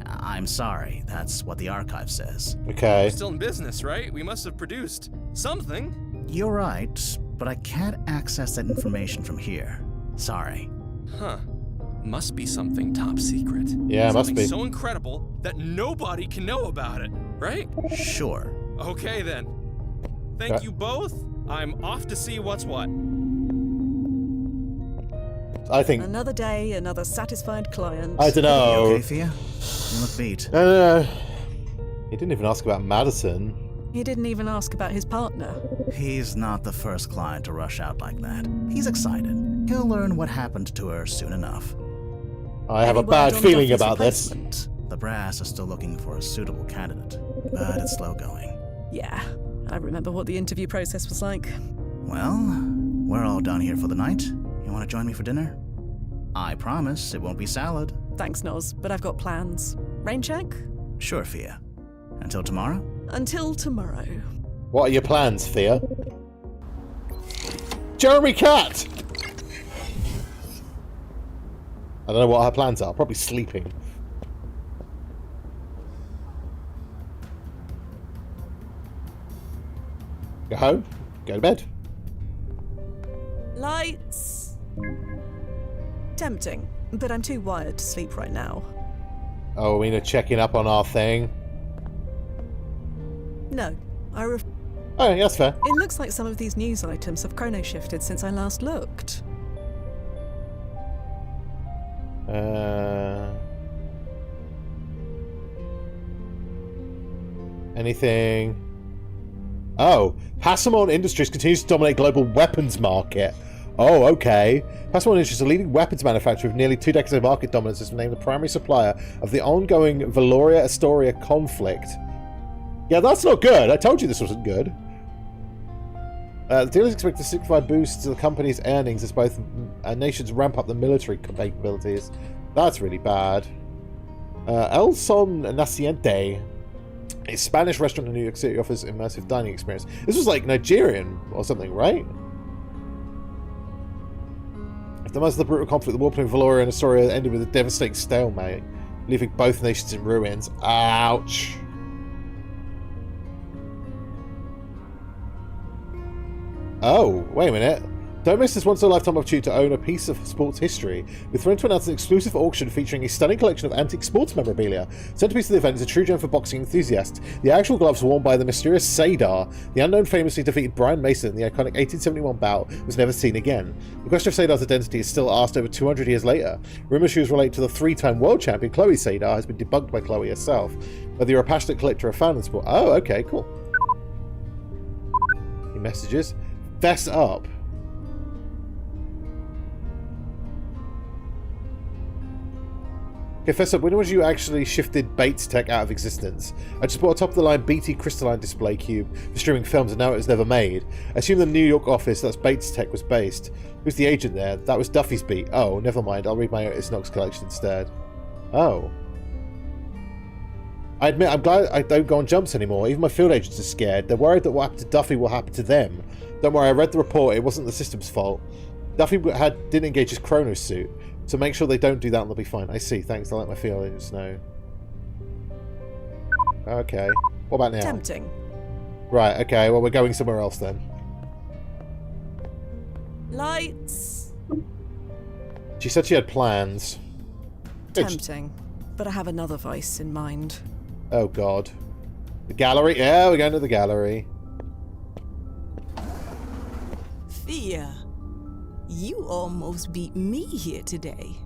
I'm sorry, that's what the archive says. Okay. We're still in business, right? We must have produced something. You're right, but I can't access that information from here. Sorry. Huh. Must be something top secret. Yeah, must something be. so incredible that nobody can know about it, right? Sure. Okay then. Thank you both. I'm off to see what's what. I think... Another day, another satisfied client. I don't You know. okay, Fia? You look beat. He didn't even ask about Madison. He didn't even ask about his partner. He's not the first client to rush out like that. He's excited. He'll learn what happened to her soon enough. I have a Any bad word on feeling Duffy's about this. replacement? The brass is still looking for a suitable candidate, but it's slow going. Yeah, I remember what the interview process was like. Well, we're all done here for the night. You want to join me for dinner? I promise it won't be salad. Thanks, Nos, but I've got plans. Rain check? Sure, Fia. Until tomorrow? Until tomorrow. What are your plans, Fia? Jeremy Cat! I don't know what her plans are. Probably sleeping. Go home. Go to bed. Lights. Tempting, but I'm too wired to sleep right now. Oh, we need checking up on our thing. No, Oh, yeah, that's fair. It looks like some of these news items have chrono shifted since I last looked. Anything? Oh, Hassamon Industries continues to dominate global weapons market. Oh, okay. Hassamon Industries, a leading weapons manufacturer with nearly 2 decades of market dominance, has been named the primary supplier of the ongoing Valoria-Astoria conflict. Yeah, that's not good. I told you this wasn't good. The deal is expected to signify boost to the company's earnings as both nations ramp up the military capabilities. That's really bad. El Son Naciente, a Spanish restaurant in New York City, offers immersive dining experience. This was like Nigerian or something, right? After most of the brutal conflict, the war between Valoria and Astoria ended with a devastating stalemate, leaving both nations in ruins. Ouch. Oh, wait a minute. Don't miss this once-in-a-lifetime opportunity to own a piece of sports history. We're thrilled to announce an exclusive auction featuring a stunning collection of antique sports memorabilia. Centerpiece of the event is a true gem for boxing enthusiasts. The actual gloves worn by the mysterious Sadar, the unknown famously defeated Brian Mason in the iconic 1871 bout, was never seen again. The question of Sadar's identity is still asked over 200 years later. Rumours she was related to the 3-time world champion Chloe Sadar has been debunked by Chloe herself. Whether you're a passionate collector or fan of the sport... Oh, okay, cool. Any messages? Fess up. Okay, first up, when was you actually shifted Bates Tech out of existence? I just bought a top-of-the-line BT crystalline display cube for streaming films and now it was never made. I assume the New York office that's Bates Tech was based. Who's the agent there? That was Duffy's beat. Oh, never mind. I'll read my Otis Knox collection instead. Oh. I admit, I'm glad I don't go on jumps anymore. Even my field agents are scared. They're worried that what happened to Duffy will happen to them. Don't worry, I read the report. It wasn't the system's fault. Duffy didn't engage his chrono suit. So make sure they don't do that and they'll be fine. I see. Thanks. I'll let my field agents know. Okay. What about now? Tempting. Right. Okay. Well, we're going somewhere else then. Lights. She said she had plans. Tempting. But I have another vice in mind. Oh, God. The gallery? Yeah, we're going to the gallery. Fia, you almost beat me here today.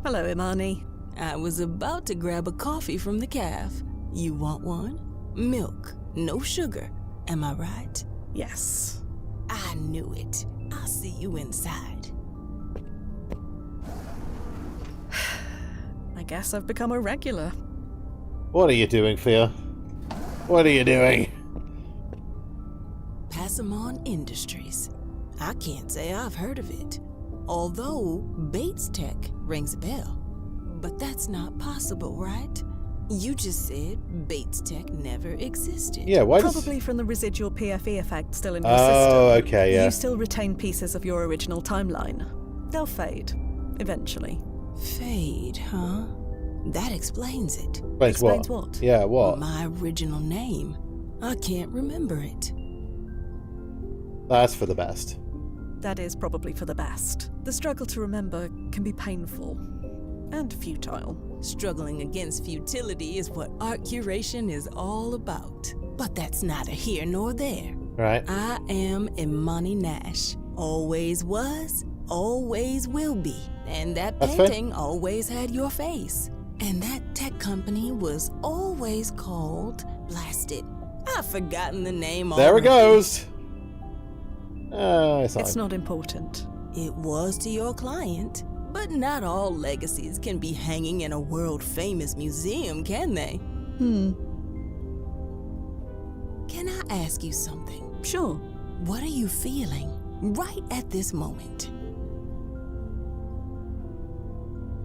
Hello, Imani. I was about to grab a coffee from the calf. You want one? Milk, no sugar. Am I right? Yes. I knew it. I'll see you inside. I guess I've become a regular. What are you doing, Fia? What are you doing? Hassamon Industries. I can't say I've heard of it. Although Bates Tech rings a bell. But that's not possible, right? You just said Bates Tech never existed. Yeah, why Probably from the residual PFE effect still in your system. Oh, okay, yeah. You still retain pieces of your original timeline. They'll fade, eventually. Fade, huh? That explains it. Explains what? Yeah, what? My original name. I can't remember it. That's for the best. That is probably for the best. The struggle to remember can be painful and futile. Struggling against futility is what art curation is all about. But that's neither here nor there. Right. I am Imani Nash. Always was, always will be. And that That's fair. painting always had your face. And that tech company was always called... Blast it. I've forgotten the name There it already. goes. It's not important. It was to your client. But not all legacies can be hanging in a world-famous museum, can they? Can I ask you something? Sure. What are you feeling right at this moment?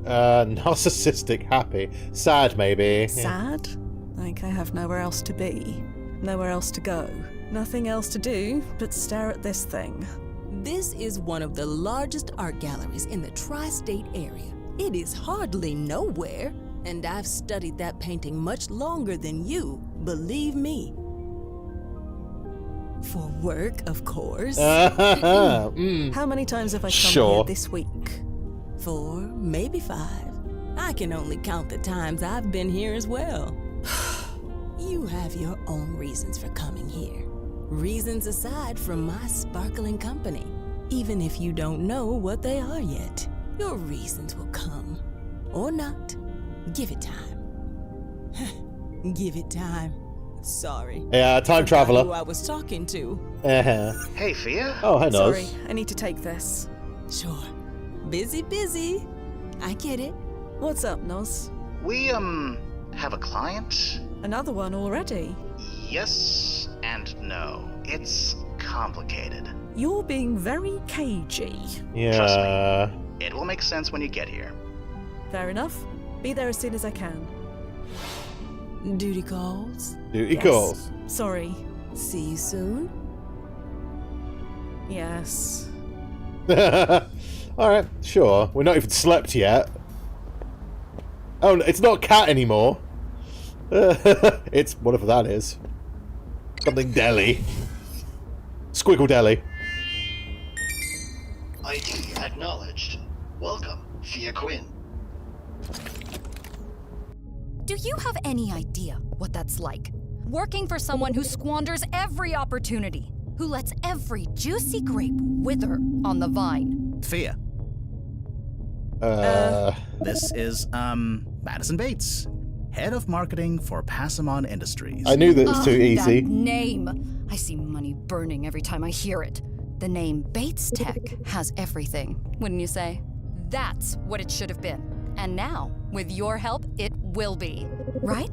Narcissistic, happy, sad maybe. Sad? Like I have nowhere else to be. Nowhere else to go. Nothing else to do but stare at this thing. This is one of the largest art galleries in the tri-state area. It is hardly nowhere, and I've studied that painting much longer than you, believe me. For work, of course. How many times have I come Sure. here this week? 4, maybe 5. I can only count the times I've been here as well. You have your own reasons for coming here. Reasons aside from my sparkling company. Even if you don't know what they are yet, your reasons will come. Or not. Give it time. Give it time. Sorry. Yeah, time Who traveler. I was talking to. Hey, Fia. Oh, hi, Noz. Sorry, I need to take this. Sure. Busy. I get it. What's up, Noz? We, have a client? Another one already? Yes and no. It's complicated. You're being very cagey. Yeah. It will make sense when you get here. Fair enough. Be there as soon as I can. Duty calls. Duty Yes. calls. Sorry. See you soon. Yes. Alright, sure. We're not even slept yet. Oh, it's not cat anymore. It's whatever that is. Something deli. Squiggle deli. ID acknowledged. Welcome, Fia Quinn. Do you have any idea what that's like? Working for someone who squanders every opportunity, who lets every juicy grape wither on the vine. Fia, this is, Madison Bates, head of marketing for Passamon Industries. I knew that it was too easy. That name. I see money burning every time I hear it. The name Bates Tech has everything, wouldn't you say? That's what it should have been. And now, with your help, it will be. Right?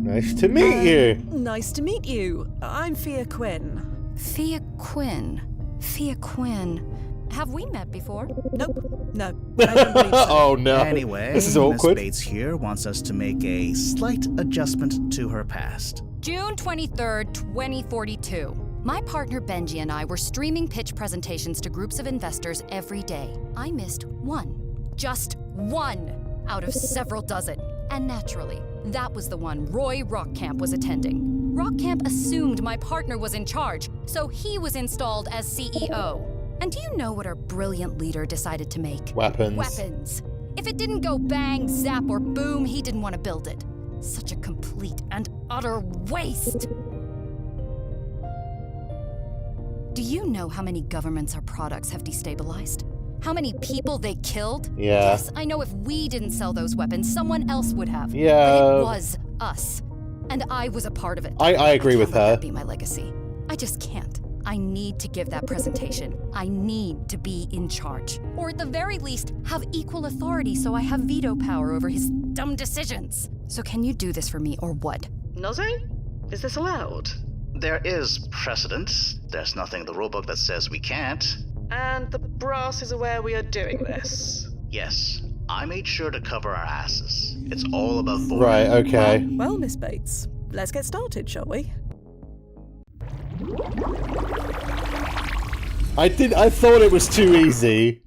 Nice to meet you. Nice to meet you. I'm Fia Quinn. Fia Quinn. Fia Quinn. Have we met before? Nope. No. I don't believe so. Oh no. Anyway, this is Miss awkward. Bates here wants us to make a slight adjustment to her past. June 23rd, 2042. My partner Benji and I were streaming pitch presentations to groups of investors every day. I missed one. Just one out of several dozen. And naturally, that was the one Roy Rockcamp was attending. Rockcamp assumed my partner was in charge, so he was installed as CEO. And do you know what our brilliant leader decided to make? Weapons. Weapons. If it didn't go bang, zap, or boom, he didn't want to build it. Such a complete and utter waste. Do you know how many governments our products have destabilized? How many people they killed? Yeah. Yes, I know if we didn't sell those weapons, someone else would have. Yeah. But it was us. And I was a part of it. I agree with can't let her. that be my legacy. I just can't. I need to give that presentation. I need to be in charge. Or at the very least, have equal authority so I have veto power over his dumb decisions. So can you do this for me or what? Noze? Is this allowed? There is precedent. There's nothing in the rulebook that says we can't. And the brass is aware we are doing this. Yes, I made sure to cover our asses. It's all above board. Right, okay. Well, Miss Bates, let's get started, shall we? I thought it was too easy.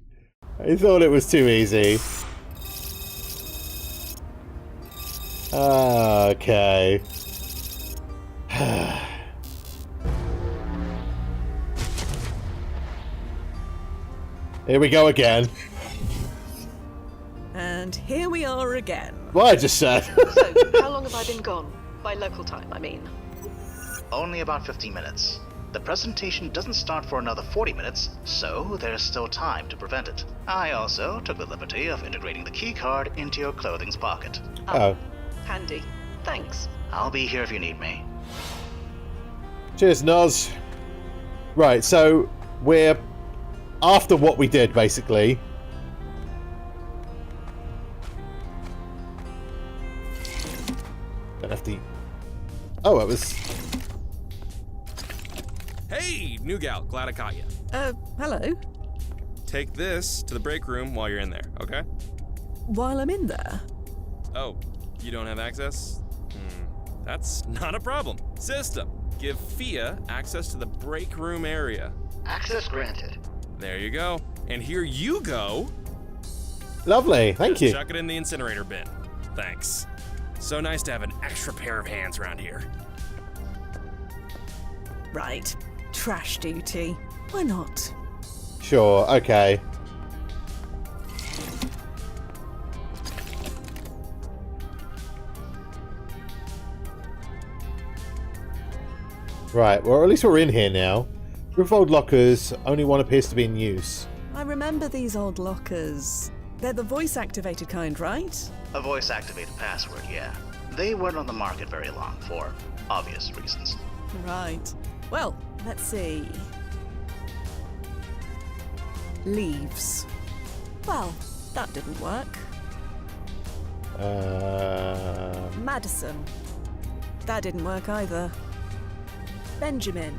I thought it was too easy. Okay. Here we go again. And here we are again. What I just said. So, how long have I been gone? By local time, I mean. Only about 15 minutes. The presentation doesn't start for another 40 minutes, so there's still time to prevent it. I also took the liberty of integrating the keycard into your clothing's pocket. Oh. Handy. Thanks. I'll be here if you need me. Cheers, Noz. Right, so we're after what we did, basically. Don't have to. Oh, it was. Hey, new gal, glad I caught you. Hello. Take this to the break room while you're in there, okay? While I'm in there. Oh, you don't have access? That's not a problem. System, give Fia access to the break room area. Access granted. There you go. And here you go. Lovely, thank you. Chuck it in the incinerator bin. Thanks. So nice to have an extra pair of hands around here. Right. Trash duty. Why not? Sure, okay. Right, well, at least we're in here now. With old lockers, only one appears to be in use. I remember these old lockers. They're the voice-activated kind, right? A voice-activated password, yeah. They weren't on the market very long, for obvious reasons. Right. Well, let's see. Leaves. Well, that didn't work. Madison. That didn't work either. Benjamin.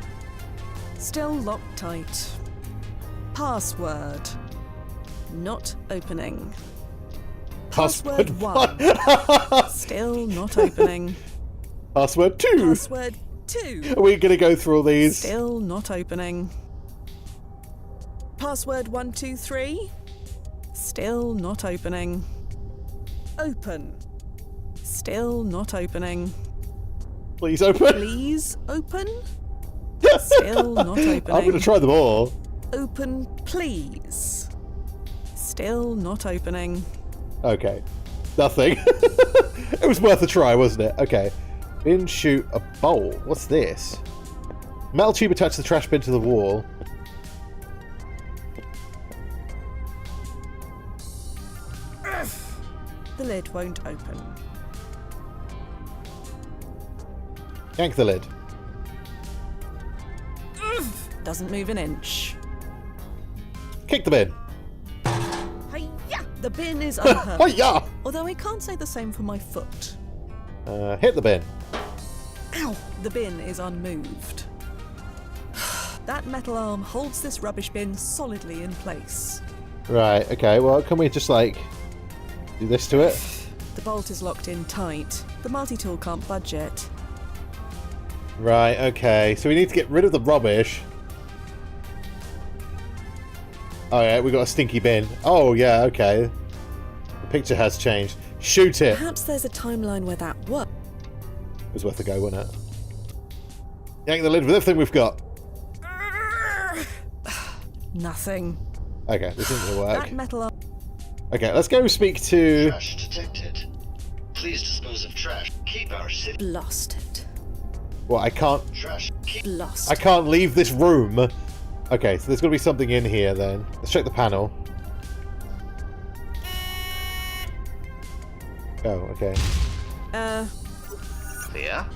Still locked tight. Password. Not opening. Password 1. Still not opening. Password 2. Password 2. Are we going to go through all these? Still not opening. Password 123. Still not opening. Open. Still not opening. Please open. Please open. Still not opening. I'm going to try them all. Open, please. Still not opening. Okay. Nothing. It was worth a try, wasn't it? Okay. Bin, shoot, a bowl. What's this? Metal tube attached the trash bin to the wall. The lid won't open. Yank the lid. Doesn't move an inch. Kick the bin. Hi-ya! The bin is unhurt. Hi-ya! Although I can't say the same for my foot. Hit the bin. Ow! The bin is unmoved. That metal arm holds this rubbish bin solidly in place. Right, okay, well, can we just, like, do this to it? The bolt is locked in tight. The multi-tool can't budge it. Right, okay, so we need to get rid of the rubbish. Oh, yeah, we got a stinky bin. Oh, yeah, okay. The picture has changed. Shoot it! Perhaps there's a timeline where that worked. It was worth a go, wasn't it? Yank the lid with everything we've got. Nothing. Okay, this isn't gonna work. That metal arm. Okay, let's go speak to... Trash detected. Please dispose of trash. Keep our city. Blasted. Well, I can't... Trash. Keep. Lost. I can't leave this room. Okay, so there's got to be something in here then. Let's check the panel. Oh, okay. Fia?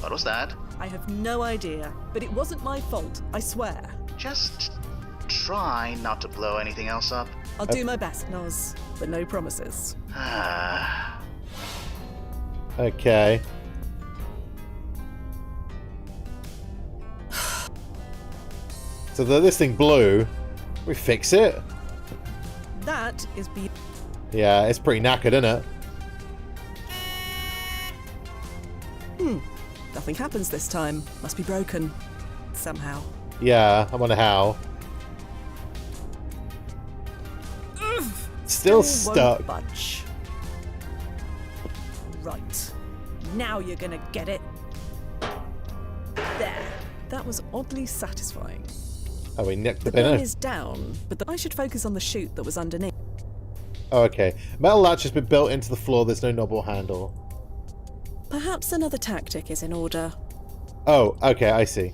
What was that? I have no idea, but it wasn't my fault, I swear. Just try not to blow anything else up. I'll do my best, Noz, but no promises. Okay. So this thing blew. Can we fix it? That is Yeah, it's pretty knackered, isn't it? Nothing happens this time. Must be broken. Somehow. Yeah, I wonder how. Still Won't stuck. budge. Right. Now you're gonna get it. There. That was oddly satisfying. Oh, we nicked the The bin bin. is down, but I should focus on the chute that was underneath. Oh, okay. Metal latch has been built into the floor. There's no knob or handle. Perhaps another tactic is in order. Oh, okay, I see.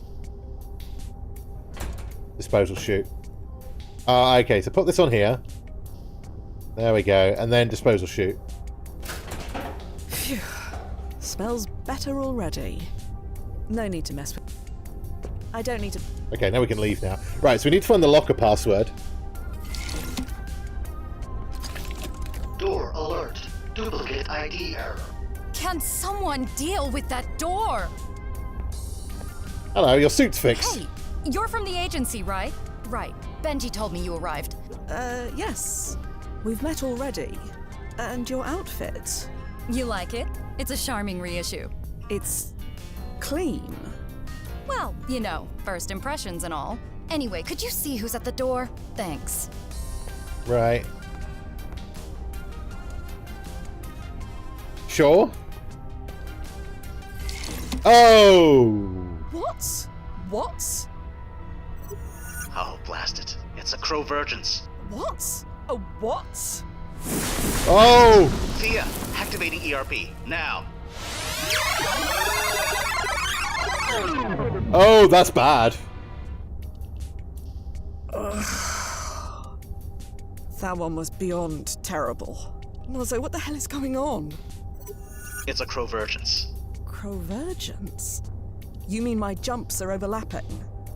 Disposal chute. Okay, so put this on here. There we go. And then disposal chute. Phew. Smells better already. No need to mess with... I don't need to... Okay, now we can leave now. Right, so we need to find the locker password. Door alert. Duplicate ID error. Can someone deal with that door? Hello, your suit's fixed. Hey, you're from the agency, right? Right. Benji told me you arrived. Yes. We've met already. And your outfit. You like it? It's a charming reissue. It's... clean. Well, you know, first impressions and all. Anyway, could you see who's at the door? Thanks. Right. Sure. Oh! What? What? Oh, blast it. It's a Chrovergence. What? A what? Oh! Fia, activating ERP, now. Oh, that's bad. That one was beyond terrible. Nozo, what the hell is going on? It's a Chrovergence. Chrovergence? You mean my jumps are overlapping?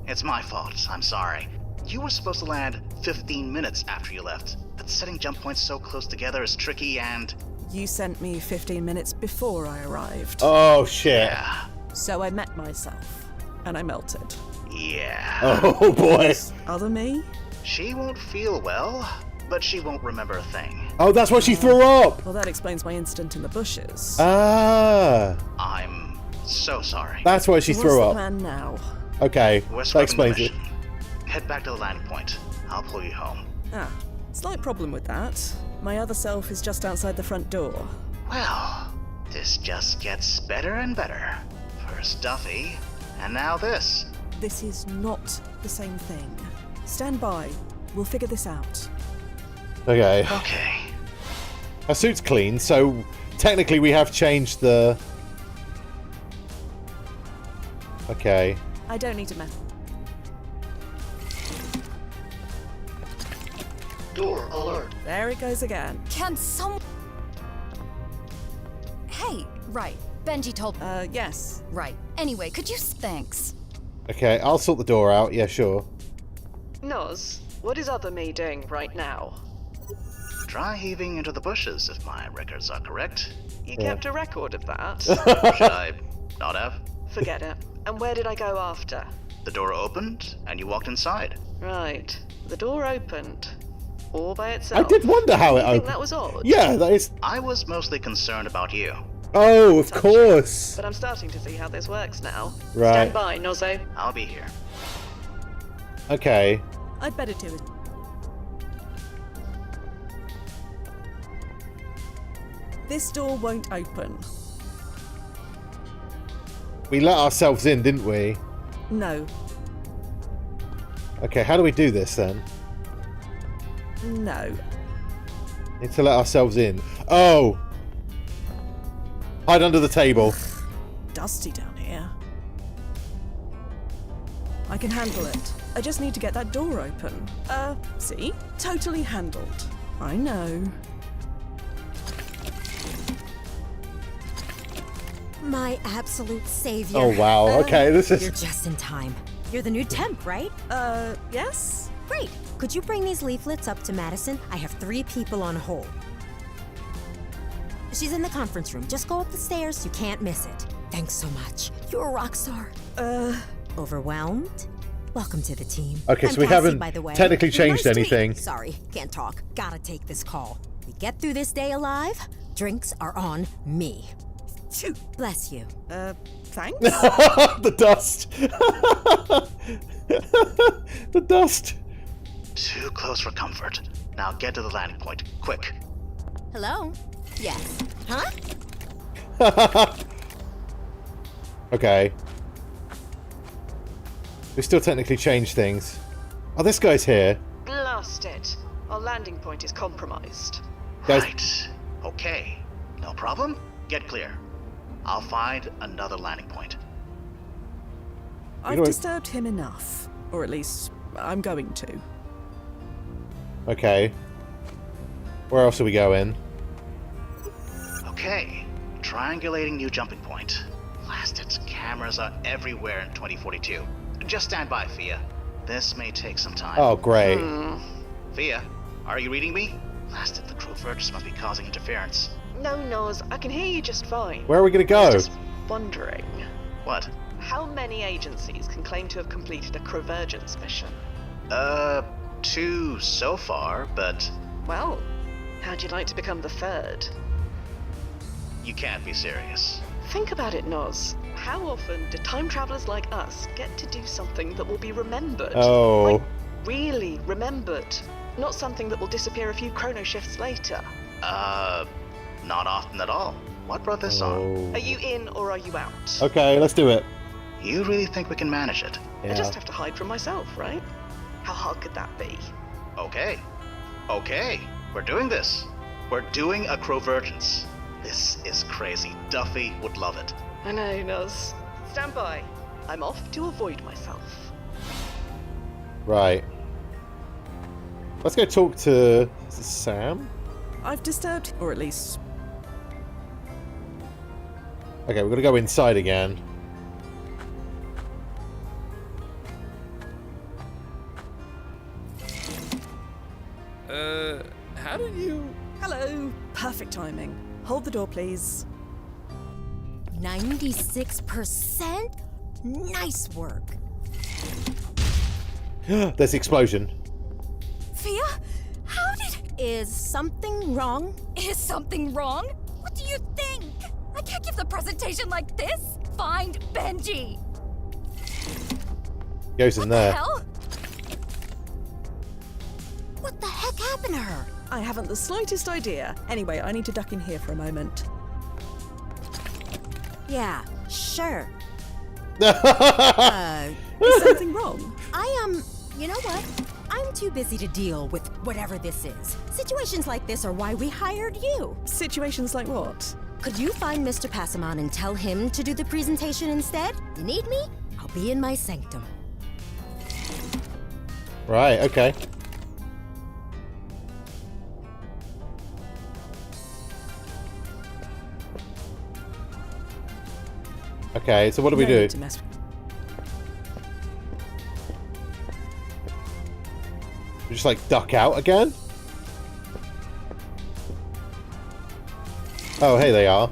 It's my fault, I'm sorry. You were supposed to land 15 minutes after you left, but setting jump points so close together is tricky and... You sent me 15 minutes before I arrived. Oh, shit. Yeah. So I met myself, and I melted. Yeah. Oh, boy. Other me? She won't feel well, but she won't remember a thing. Oh, that's why she threw up. Well, that explains my incident in the bushes. Ah. I'm so sorry. That's why she threw What's the up. plan now? Okay, We're that scrubbing explains the it. mission. Head back to the landing point. I'll pull you home. Slight problem with that. My other self is just outside the front door. Well, this just gets better and better. First Duffy, and now this. This is not the same thing. Stand by. We'll figure this out. Okay. Okay. Her suit's clean, so technically we have changed the... Okay. I don't need to Door alert. There it goes again. Can some... Hey, right. Benji told... Yes. Right. Anyway, could you... Thanks. Okay, I'll sort the door out. Yeah, sure. Noz, what is other me doing right now? Dry heaving into the bushes, if my records are correct. You kept a record of that? Should I not have? Forget it. And where did I go after? The door opened, and you walked inside. Right. The door opened. All by itself. I did wonder how it You think opened. that was odd? Yeah, that is... I was mostly concerned about you. Oh, of course. But I'm starting to see how this works now. Right. Stand by, Nozo. I'll be here. Okay. I'd better do it. This door won't open. We let ourselves in, didn't we? No. Okay, how do we do this then? No. Need to let ourselves in. Oh! Hide under the table. Dusty down here. I can handle it. I just need to get that door open. See? Totally handled. I know. My absolute savior. Oh, wow. Okay, this is... You're just in time. You're the new temp, right? Yes? Great. Could you bring these leaflets up to Madison? I have 3 people on hold. She's in the conference room. Just go up the stairs. You can't miss it. Thanks so much. You're a rock star. Overwhelmed? Welcome to the team. Okay, I'm so we Cassie, haven't by the way. technically changed Nice to meet you. anything. Sorry, can't talk. Gotta take this call. We get through this day alive. Drinks are on me. Phew. Bless you. Thanks? The dust. The dust. Too close for comfort. Now get to the landing point, quick. Hello? Yes. Huh? Okay. We still technically changed things. Oh, this guy's here. Blast it. Our landing point is compromised. Guys- Right. Okay. No problem. Get clear. I'll find another landing point. I've know what- disturbed him enough. Or at least, I'm going to. Okay. Where else are we going? Okay. Triangulating new jumping point. Blast it. Cameras are everywhere in 2042. Just stand by, Fia. This may take some time. Oh, great. Fia, are you reading me? Blast it. The Chrovergence must be causing interference. No, Noz, I can hear you just fine. Where are we going to I go? was just wondering, What? how many agencies can claim to have completed a Chrovergence mission? 2 so far, but Well, how'd you like to become the 3rd? you can't be serious. Think about it, Noz. How often do time travelers like us get to do something that will be remembered? Oh. Like, really remembered. Not something that will disappear a few chrono shifts later. Not often at all. What brought this on? Oh. Are you in or are you out? Okay, let's do it. You really think we can manage it? I just have to hide from myself, right? How hard could that be? Okay. Okay. We're doing this. We're doing a Crovergence. This is crazy. Duffy would love it. I know, Nuz. Stand by. I'm off to avoid myself. Right. Let's go talk to Sam. I've disturbed, or at least Okay, we're gonna go inside again. How did you... hello. Perfect timing. Hold the door, please. 96%? Nice work. There's the explosion. Fia? How did... Is something wrong? Is something wrong? What do you think? I can't give the presentation like this. Find Benji. Goes in there. Hell? What the heck happened to her? I haven't the slightest idea. Anyway, I need to duck in here for a moment. Yeah, sure. Is something wrong? You know what? I'm too busy to deal with whatever this is. Situations like this are why we hired you. Situations like what? Could you find Mr. Passamon and tell him to do the presentation instead? You need me? I'll be in my sanctum. Right, okay. Okay, so what do we No do? need to mess with- We just like duck out again? Oh, hey, they are.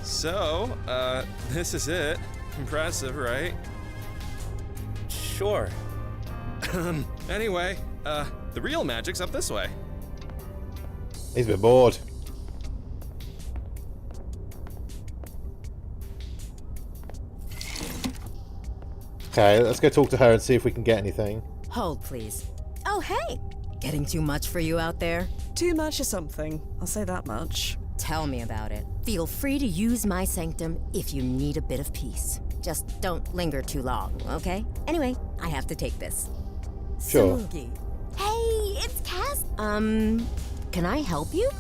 So, this is it. Impressive, right? Sure. Anyway, the real magic's up this way. He's a bit bored. Okay, let's go talk to her and see if we can get anything. Hold, please. Oh, hey! Getting too much for you out there? Too much of something. I'll say that much. Tell me about it. Feel free to use my sanctum if you need a bit of peace. Just don't linger too long, okay? Anyway, I have to take this. Sure. Samugi. Hey, it's Cass. Can I help you?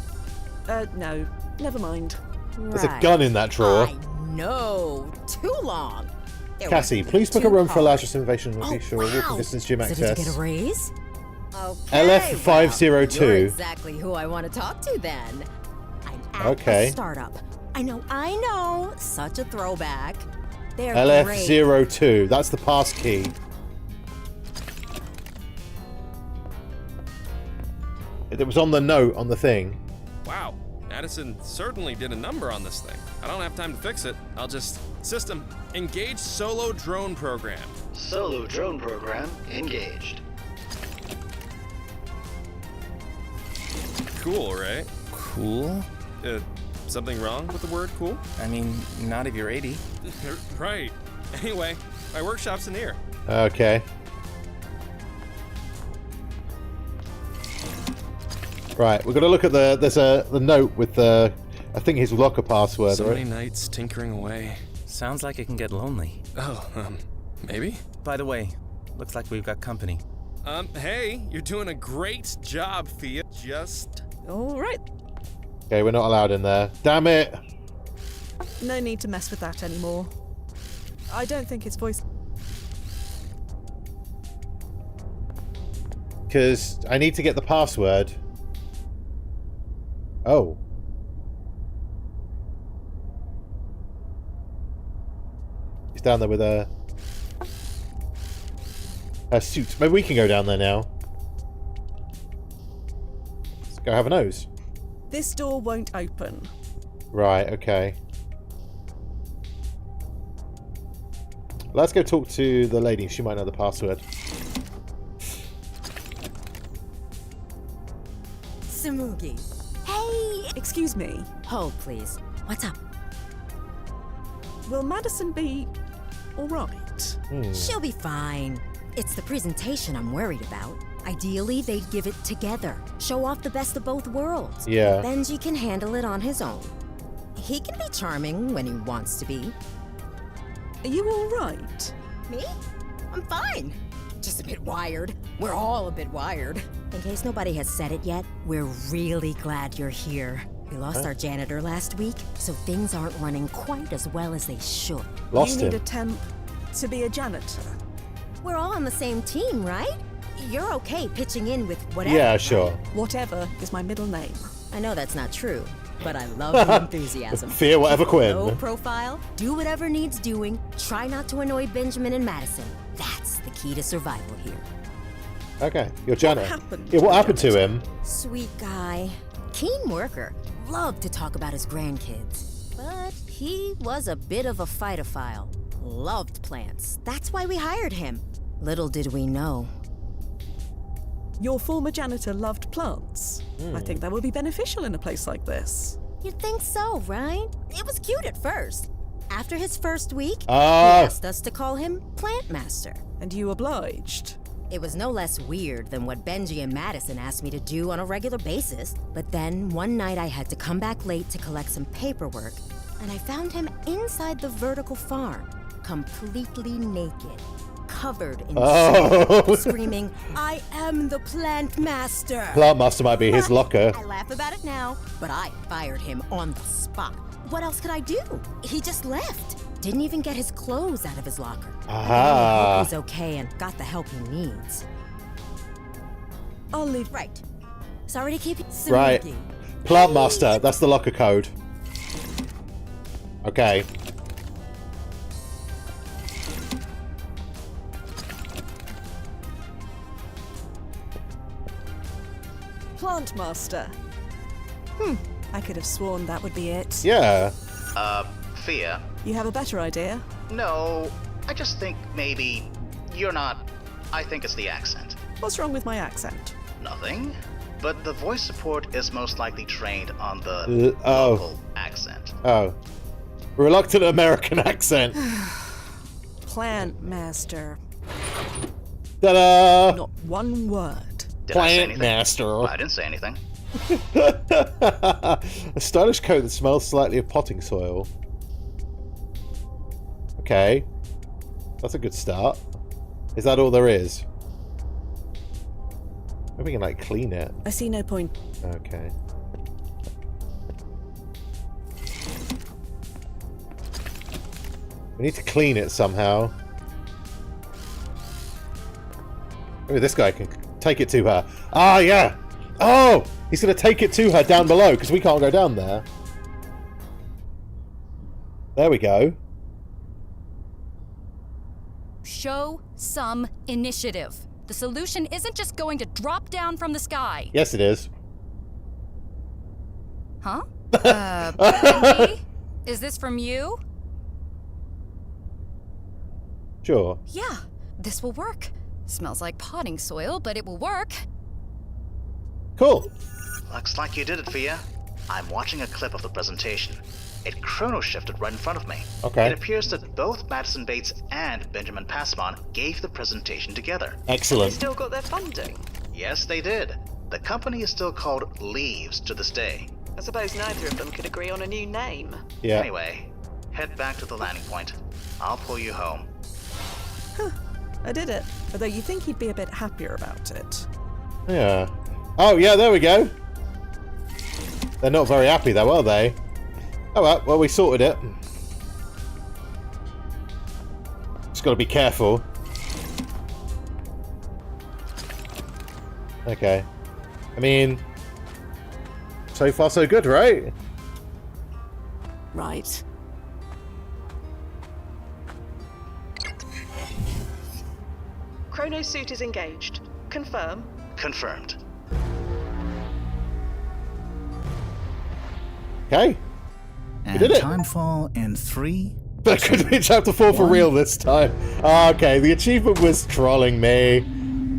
No. Never mind. There's a gun in that drawer. I know. Too long. There Cassie, wasn't please book a too room for a hard. largest invasion will Oh, be sure. Walking wow. distance gym So did access. you get a raise? Okay, LF502. well, you're exactly who I want to talk to then. I'm at Okay. a startup. I know. Such a throwback. They're great. LF02. That's the pass key. It was on the note on the thing. Wow, Madison certainly did a number on this thing. I don't have time to fix it. I'll just... System, engage solo drone program. Solo drone program engaged. Cool, right? Cool? Something wrong with the word cool? I mean, not if you're 80. Right. Anyway, my workshop's in here. Okay. Right, we're gonna look at there's the note with the, I think his locker password, So right? many nights tinkering away. Sounds like it can get lonely. Oh, maybe? By the way, looks like we've got company. Hey, you're doing a great job, Fia. Just... All right. Okay, we're not allowed in there. Damn it! No need to mess with that anymore. I don't think his voice... Because I need to get the password. Oh. He's down there with her suit. Maybe we can go down there now. Let's go have a nose. This door won't open. Right, okay. Let's go talk to the lady. She might know the password. Samugi. Hey! Excuse me. Hold, please. What's up? Will Madison be all right? She'll be fine. It's the presentation I'm worried about. Ideally, they'd give it together. Show off the best of both worlds. Yeah. Benji can handle it on his own. He can be charming when he wants to be. Are you all right? Me? I'm fine. Just a bit wired. We're all a bit wired. In case nobody has said it yet, we're really glad you're here. We lost our janitor last week, so things aren't running quite as well as they should. Lost You need him. a temp to be a janitor. We're all on the same team, right? You're okay pitching in with whatever. Yeah, sure. Whatever is my middle name. I know that's not true, but I love the enthusiasm. Fia whatever Quinn. Low profile, do whatever needs doing, try not to annoy Benjamin and Madison. That's the key to survival here. Okay, you're Janet. happened Yeah, to what the happened to janitor? him? Sweet guy. Keen worker. Loved to talk about his grandkids. But he was a bit of a phytophile. Loved plants. That's why we hired him. Little did we know. Your former janitor loved plants. I think that would be beneficial in a place like this. You'd think so, right? It was cute at first. After his first week, he Ah. asked us to call him Plant Master. And you obliged. It was no less weird than what Benji and Madison asked me to do on a regular basis. But then, one night I had to come back late to collect some paperwork, and I found him inside the vertical farm, completely naked, covered in Oh. soot, screaming, "I am the Plant Master!" Plant Master might be his locker. I laugh about it now, but I fired him on the spot. What else could I do? He just left. Didn't even get his clothes out of his locker. I hope he's okay and got the help he needs. I'll leave. Right. Sorry to keep you Right. sneaky. Plant Master, that's the locker code. Okay. Plant Master. I could have sworn that would be it. Yeah. Fia. You have a better idea? No, I just think maybe you're not. I think it's the accent. What's wrong with my accent? Nothing. But the voice support is most likely trained on the local accent. Oh. Reluctant American accent. Plant Master. Ta-da! Not one word. Did I say Plant anything? Master. I didn't say anything. A stylish coat that smells slightly of potting soil. Okay. That's a good start. Is that all there is? Maybe we can, like, clean it. I see no point. Okay. We need to clean it somehow. Maybe this guy can take it to her. Ah, yeah! Oh! He's going to take it to her down below, because we can't go down there. There we go. Show some initiative. The solution isn't just going to drop down from the sky. Yes, it is. Huh? Benji? Is this from you? Sure. Yeah, this will work. Smells like potting soil, but it will work. Cool. Looks like you did it, Fia. I'm watching a clip of the presentation. It chrono-shifted right in front of me. Okay. It appears that both Madison Bates and Benjamin Passmon gave the presentation together. They Excellent. still got their funding. Yes, they did. The company is still called Leaves to this day. I suppose neither of them could agree on a new name. Yeah. Anyway, head back to the landing point. I'll pull you home. I did it. Although you think he'd be a bit happier about it. Yeah. Oh, yeah, there we go. They're not very happy, though, are they? Oh, well, we sorted it. Just got to be careful. Okay. I mean, so far so good, right? Right. Chrono suit is engaged. Confirm. Confirmed. Okay. And did it. timefall in 3. That could be chapter 4 for real this time. Okay, the achievement was trolling me.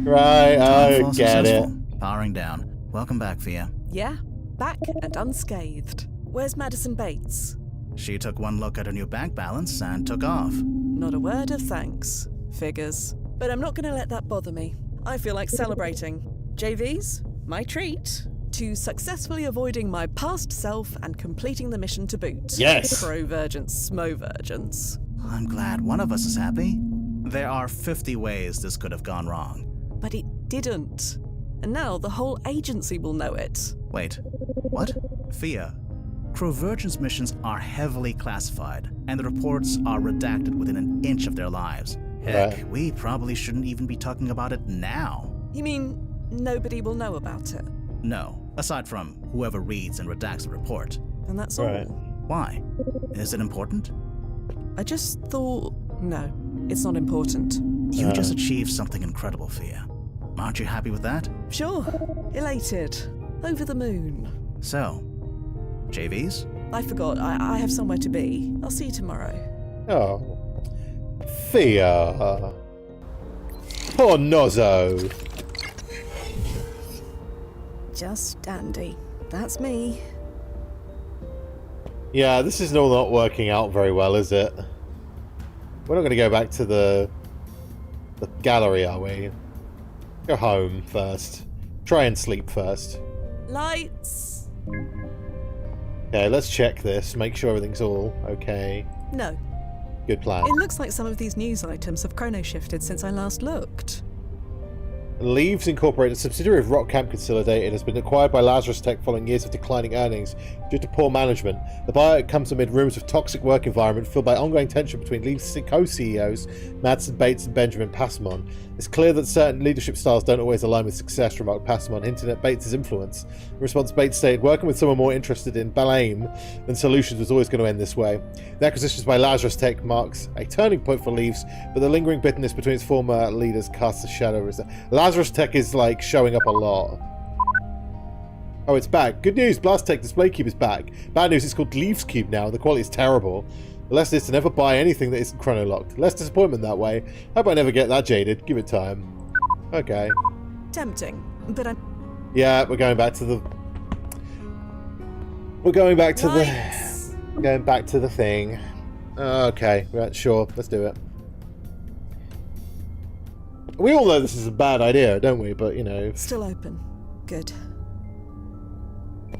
Right, I Timefall get it. successful. Powering down. Welcome back, Fia. Yeah, back and unscathed. Where's Madison Bates? She took one look at her new bank balance and took off. Not a word of thanks. Figures. But I'm not going to let that bother me. I feel like celebrating. JVs, my treat. To successfully avoiding my past self and completing the mission to boot. Yes. Pro-virgins, smo-virgins. I'm glad one of us is happy. There are 50 ways this could have gone wrong. But it didn't. And now the whole agency will know it. Wait, what? Fia, ChronoZen's missions are heavily classified, and the reports are redacted within an inch of their lives. Heck, Right. we probably shouldn't even be talking about it now. You mean nobody will know about it? No, aside from whoever reads and redacts the report. And that's Right. all? Why? Is it important? I just thought... No, it's not important. You just achieved something incredible, Fia. Aren't you happy with that? Sure, elated. Over the moon. So, JVs? I forgot, I have somewhere to be. I'll see you tomorrow. Oh. Fia. Poor Nozzo. Just dandy. That's me. Yeah, this is all not working out very well, is it? We're not going to go back to the gallery, are we? Go home first. Try and sleep first. Lights! Okay, let's check this. Make sure everything's all okay. No. Good plan. It looks like some of these news items have chrono-shifted since I last looked. Leaves Incorporated, a subsidiary of Rock Camp Consolidated, has been acquired by Lazarus Tech following years of declining earnings due to poor management. The buyout comes amid rumours of toxic work environment filled by ongoing tension between Leaves co-CEOs Madsen Bates and Benjamin Passamon. It's clear that certain leadership styles don't always align with success, remarked Passamon, hinting at Bates' influence. In response, Bates stated, working with someone more interested in blame than solutions was always going to end this way. The acquisitions by Lazarus Tech marks a turning point for Leaves, but the lingering bitterness between its former leaders casts a shadow. Lazarus Tech is like showing up a lot. Oh, it's back. Good news, Blast Tech Display Cube is back. Bad news, it's called Leaves Cube now, and the quality is terrible. The lesson is to never buy anything that isn't chrono-locked. Less disappointment that way. Hope I never get that jaded. Give it time. Okay. Tempting, but I'm... Yeah, we're going back to the... We're going back to Lights. the... Going back to the thing. Okay, right, sure. Let's do it. We all know this is a bad idea, don't we? But, you know... Still open. Good.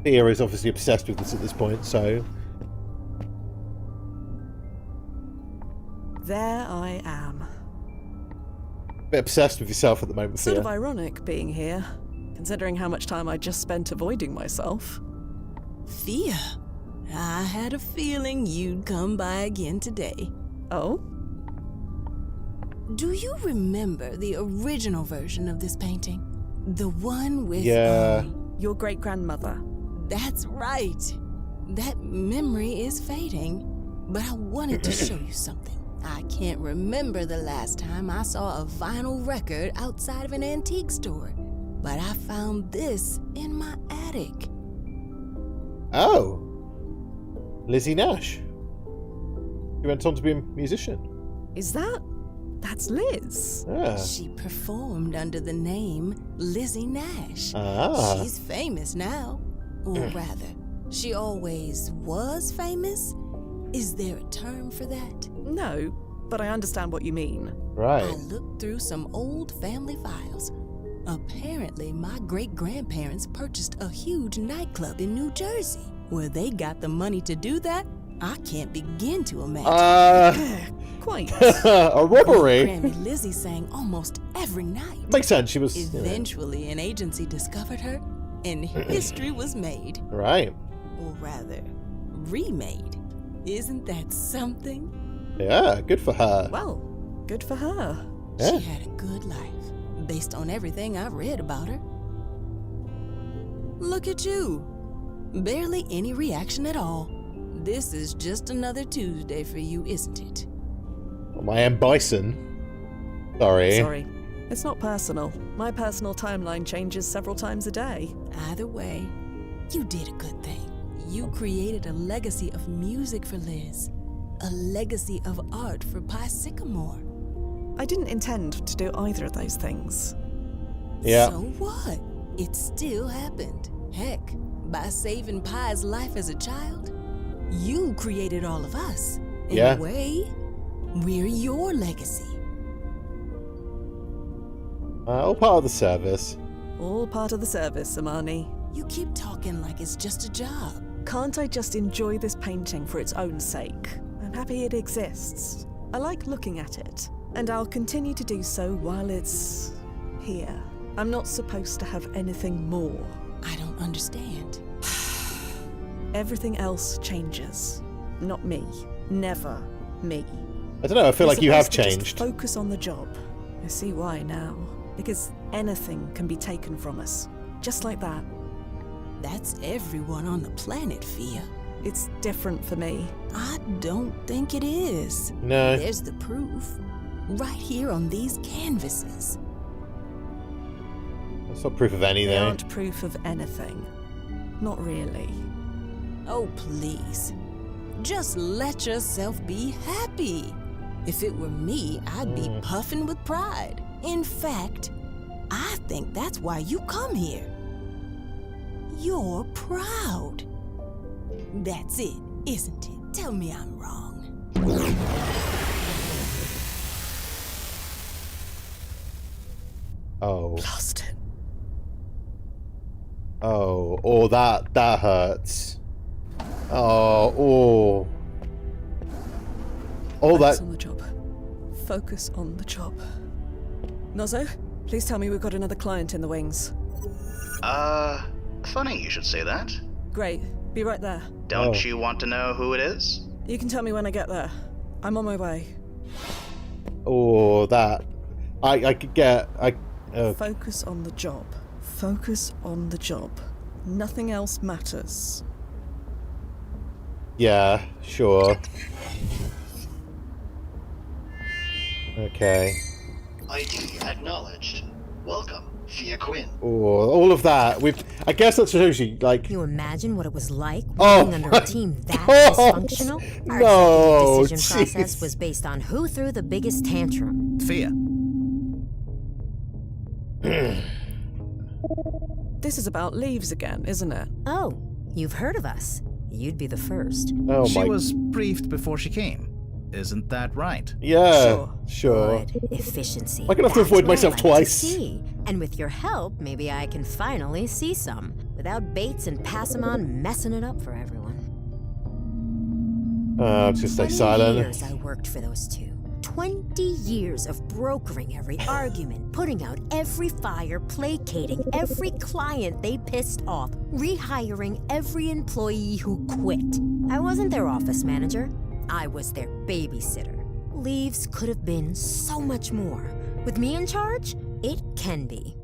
Thea is obviously obsessed with this at this point, so... There I am. Bit obsessed with yourself at the moment, Sort Thea. of ironic being here, considering how much time I just spent avoiding myself. Fia, I had a feeling you'd come by again today. Oh? Do you remember the original version of this painting? The one with, Yeah. Your great-grandmother. That's right. That memory is fading, but I wanted to show you something. I can't remember the last time I saw a vinyl record outside of an antique store, but I found this in my attic. Oh. Lizzie Nash. She went on to be a musician. Is that... That's Liz. Yeah. She performed under the name Lizzie Nash. Ah. She's famous now. Or rather, she always was famous. Is there a term for that? No, but I understand what you mean. Right. I looked through some old family files. Apparently, my great-grandparents purchased a huge nightclub in New Jersey. Where they got the money to do that, I can't begin to imagine. Quite. A robbery? Grammy Lizzie sang almost every night. Makes sense, she was... you know. Eventually, an agency discovered her, and history was made. Right. Or rather, remade. Isn't that something? Yeah, good for her. Well, good for her. Yeah. She had a good life, based on everything I've read about her. Look at you. Barely any reaction at all. This is just another Tuesday for you, isn't it? I am Bison. Sorry. Sorry. It's not personal. My personal timeline changes several times a day. Either way, you did a good thing. You created a legacy of music for Liz. A legacy of art for Pi Sycamore. I didn't intend to do either of those things. Yeah. So what? It still happened. Heck, by saving Pi's life as a child, you created all of us. In Yeah. a way, we're your legacy. All part of the service. All part of the service, Amani. You keep talking like it's just a job. Can't I just enjoy this painting for its own sake? I'm happy it exists. I like looking at it. And I'll continue to do so while it's here. I'm not supposed to have anything more. I don't understand. Everything else changes. Not me. Never me. I don't know, I feel like you have changed. Just focus on the job. I see why now. Because anything can be taken from us. Just like that. That's everyone on the planet, Fia. It's different for me. I don't think it is. No. There's the proof. Right here on these canvases. That's not proof of They anything. aren't proof of anything. Not really. Oh, please. Just let yourself be happy. If it were me, I'd be puffing with pride. In fact, I think that's why you come here. You're proud. That's it, isn't it? Tell me I'm wrong. Oh. Lost it. Oh, that hurts. Oh. Focus on the job. Focus on the job. Nozo, please tell me we've got another client in the wings. Funny you should say that. Great. Be right there. Don't you want to know who it is? You can tell me when I get there. I'm on my way. Oh, that. I could get. Focus on the job. Focus on the job. Nothing else matters. Yeah, sure. Okay. ID acknowledged. Welcome, Fia Quinn. Oh, all of that. I guess that's usually like. Can you imagine what it was like Oh working under my a team that God. dysfunctional? Our No, executive decision process jeez. was based on who threw the biggest tantrum. Fia, This is about leaves again, isn't it? Oh, you've heard of us. You'd be the first. Oh she my. was briefed before she came. Isn't that right? Yeah, sure. Good. Efficiency. I'm gonna have to That's avoid what I myself like twice. to see. And with your help, maybe I can finally see some. Without Bates and Passamon messing it up for everyone. I'm just stay 20 silent. years I worked for those two. 20 years of brokering every argument, putting out every fire, placating every client they pissed off, rehiring every employee who quit. I wasn't their office manager. I was their babysitter. Leaves could have been so much more. With me in charge, it can be.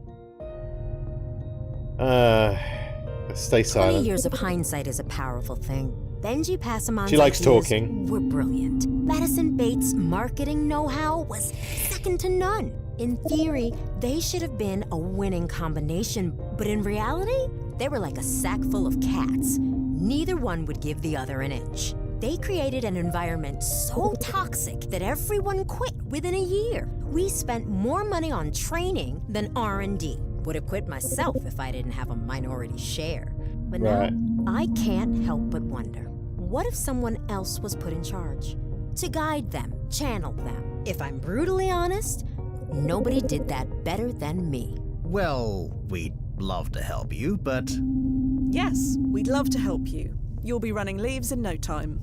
Stay 20 silent. years of hindsight is a powerful thing. Benji Passamon's She likes ideas talking. were brilliant. Madison Bates' marketing know-how was second to none. In theory, they should have been a winning combination, but in reality, they were like a sack full of cats. Neither one would give the other an inch. They created an environment so toxic that everyone quit within a year. We spent more money on training than R&D. Would have quit myself if I didn't have a minority share. But Right. now, I can't help but wonder, what if someone else was put in charge? To guide them, channel them. If I'm brutally honest, nobody did that better than me. Well, we'd love to help you, but... Yes, we'd love to help you. You'll be running leaves in no time.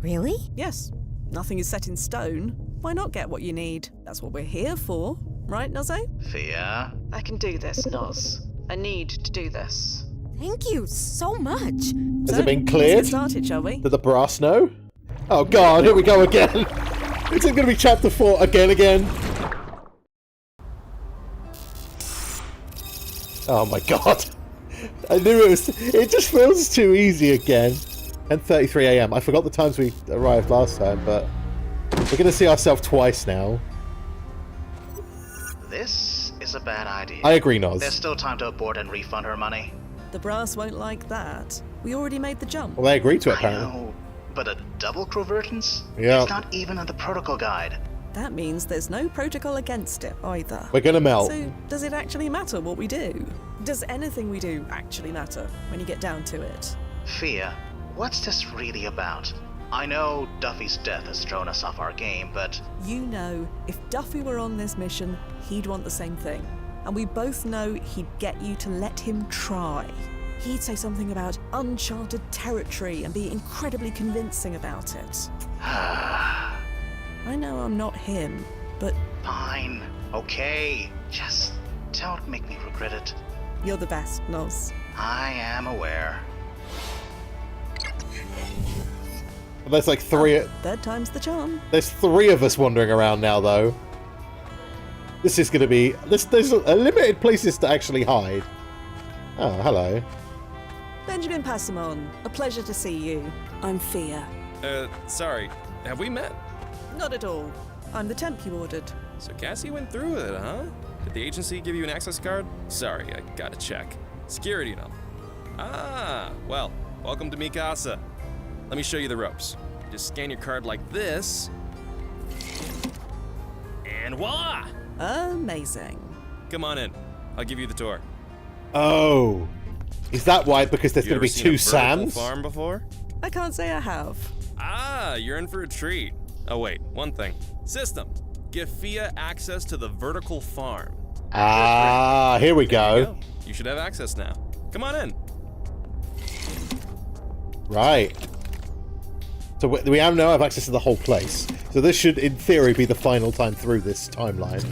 Really? Yes, nothing is set in stone. Why not get what you need? That's what we're here for. Right, Nozo? Fia? I can do this, Noz. I need to do this. Thank you so much. Has it been Let's cleared? get started, shall we? Did the brass know? Oh god, here we go again. Is it going to be chapter 4 again? Oh my god. I knew it was... It just feels too easy again. 10:33 AM. I forgot the times we arrived last time, but... We're going to see ourselves twice now. This is a bad idea. I agree, Noz. There's still time to abort and refund her money. The brass won't like that. We already made the jump. Well, they agreed to it, I apparently. know, but a double convergence? Yeah. It's not even in the protocol guide. That means there's no protocol against it either. We're going to melt. So, does it actually matter what we do? Does anything we do actually matter when you get down to it? Fia, what's this really about? I know Duffy's death has thrown us off our game, but... You know, if Duffy were on this mission, he'd want the same thing. And we both know he'd get you to let him try. He'd say something about uncharted territory and be incredibly convincing about it. I know I'm not him, but Fine. Okay. Just don't make me regret it. you're the best, Noz. I am aware. There's like three. Third time's the charm. There's three of us wandering around now, though. This is going to be. There's a limited places to actually hide. Oh, hello. Benjamin Passamon, a pleasure to see you. I'm Fia. Sorry. Have we met? Not at all. I'm the temp you ordered. So Cassie went through with it, huh? Did the agency give you an access card? Sorry, I gotta check. Security and all. Ah, well, welcome to Mikasa. Let me show you the ropes. You just scan your card like this. And voila! Amazing. Come on in. I'll give you the tour. Oh. Is that why? Because there's You going to ever be seen two a vertical Sams? farm before? I can't say I have. Ah, you're in for a treat. Oh wait, one thing. System. Give Fia access to the vertical farm. Ah, here we There you go. go. You should have access now. Come on in. Right. So we now have access to the whole place. So this should, in theory, be the final time through this timeline.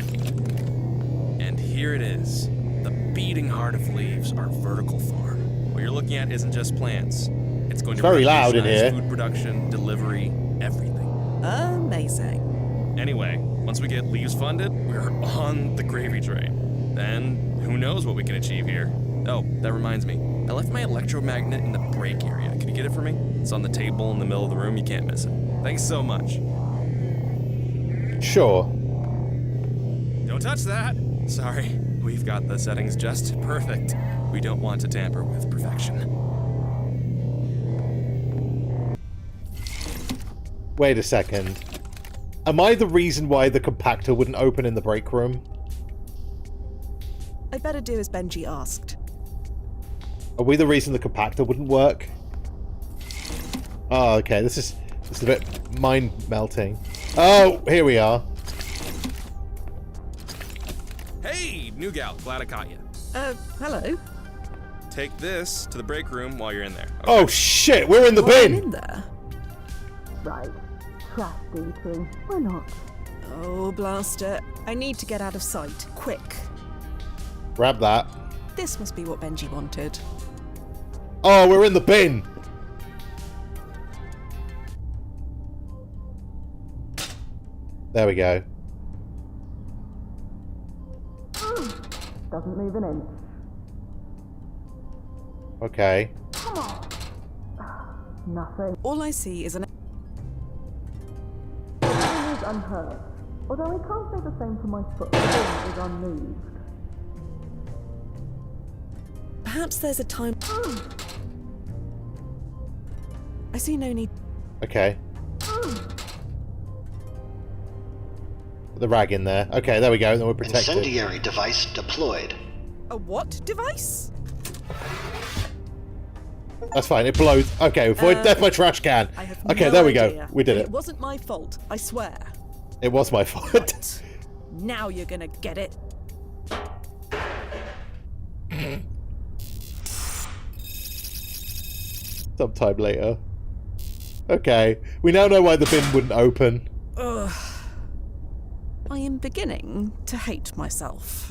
And here it is. The beating heart of Leaves, our vertical farm. What you're looking at isn't just plants. It's going to Very loud in revolutionize here. food production, delivery, everything. Amazing. Anyway, once we get Leaves funded, we're on the gravy train. Then, who knows what we can achieve here. Oh, that reminds me. I left my electromagnet in the break area. Can you get it for me? It's on the table in the middle of the room. You can't miss it. Thanks so much. Sure. Don't touch that. Sorry, we've got the settings just perfect. We don't want to tamper with perfection. Wait a second. Am I the reason why the compactor wouldn't open in the break room? I'd better do as Benji asked. Are we the reason the compactor wouldn't work? Oh, okay. This is a bit mind-melting. Oh, here we are. Hey, new gal. Glad I caught you. Hello. Take this to the break room while you're in there. Okay. Oh, shit. We're in the While I'm bin. in there. Right. Trash eating. Why not? Oh, blast it. I need to get out of sight. Quick. Grab that. This must be what Benji wanted. Oh, we're in the bin. There we go. Doesn't move an inch. Okay. Come on. Nothing. All I see is an... Nothing is unheard. Although I can't say the same for my foot. The bin is unmoved. Perhaps there's a time... I see no need... Okay. Put the rag in there. Okay, there we go. Then we're protected. Incendiary device deployed. A what device? That's fine. It blows. Okay, avoid death by trash can. I have Okay, no there we idea. go. We did It it. wasn't my fault, I swear. It was my fault. Right. Now you're gonna get it. Sometime later. Okay. We now know why the bin wouldn't open. Ugh. I am beginning to hate myself.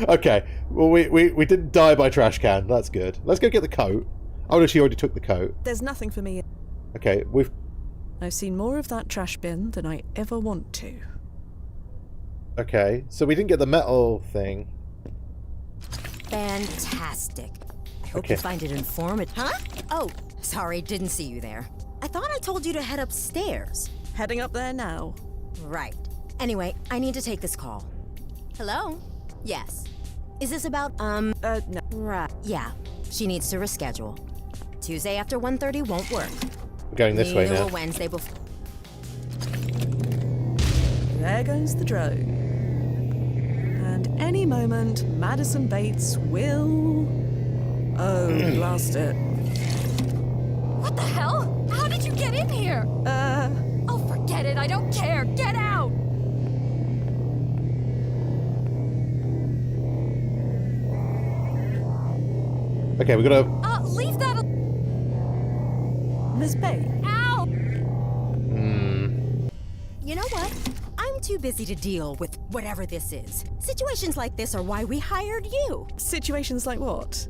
Okay. Well, we didn't die by trash can. That's good. Let's go get the coat. Oh, no, she already took the coat. There's nothing for me. Okay, I've seen more of that trash bin than I ever want to. Okay, so we didn't get the metal thing. Fantastic. I hope Okay. you find it informative. Huh? Oh, sorry, didn't see you there. I thought I told you to head upstairs. Heading up there now. Right. Anyway, I need to take this call. Hello? Yes. Is this about, No. Right. Yeah. She needs to reschedule. Tuesday after 1:30 won't work. We're going this way Neither now. will Wednesday before. There goes the drone. And any moment, Madison Bates will... Oh, blast it. What the hell? How did you get in here? Oh, forget it. I don't care. Get out! Okay, we gotta... Leave that Miss Bates. Ow! too busy to deal with whatever this is. Situations like this are why we hired you. Situations like what?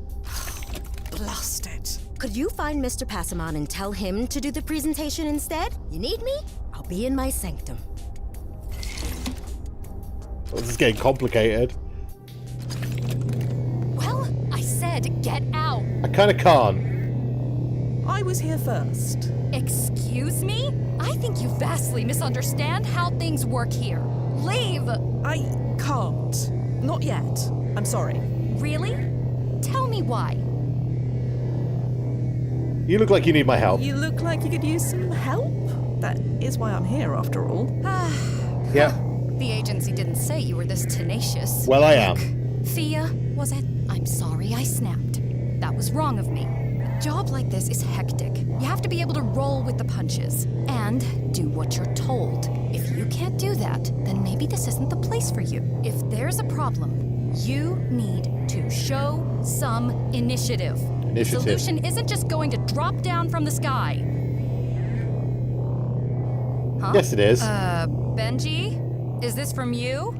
Blast it. Could you find Mr. Passamon and tell him to do the presentation instead? You need me? I'll be in my sanctum. Well, this is getting complicated. Well, I said get out. I kind of can't. I was here first. Excuse me? I think you vastly misunderstand how things work here. Leave! I can't. Not yet. I'm sorry. Really? Tell me why. You look like you need my help. You look like you could use some help. That is why I'm here, after all. Yeah. The agency didn't say you were this tenacious. Well, I am. Fia, was it? I'm sorry I snapped. That was wrong of me. A job like this is hectic. You have to be able to roll with the punches and do what you're told. If you can't do that, then maybe this isn't the place for you. If there's a problem, you need to show some initiative. The solution isn't just going to drop down from the sky. Huh? Yes, it is. Benji? Is this from you?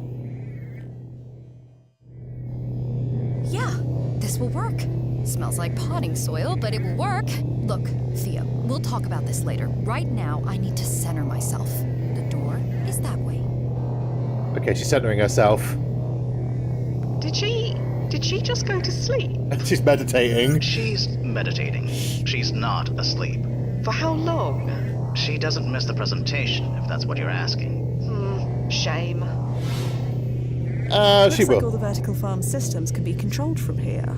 Yeah, this will work. Smells like potting soil, but it will work. Look, Fia, we'll talk about this later. Right now, I need to center myself. The door is that way. Okay, she's centering herself. Did she just go to sleep? She's meditating. She's meditating. She's not asleep. For how long? She doesn't miss the presentation, if that's what you're asking. Shame. Looks She like will. all the vertical farm systems can be controlled from here.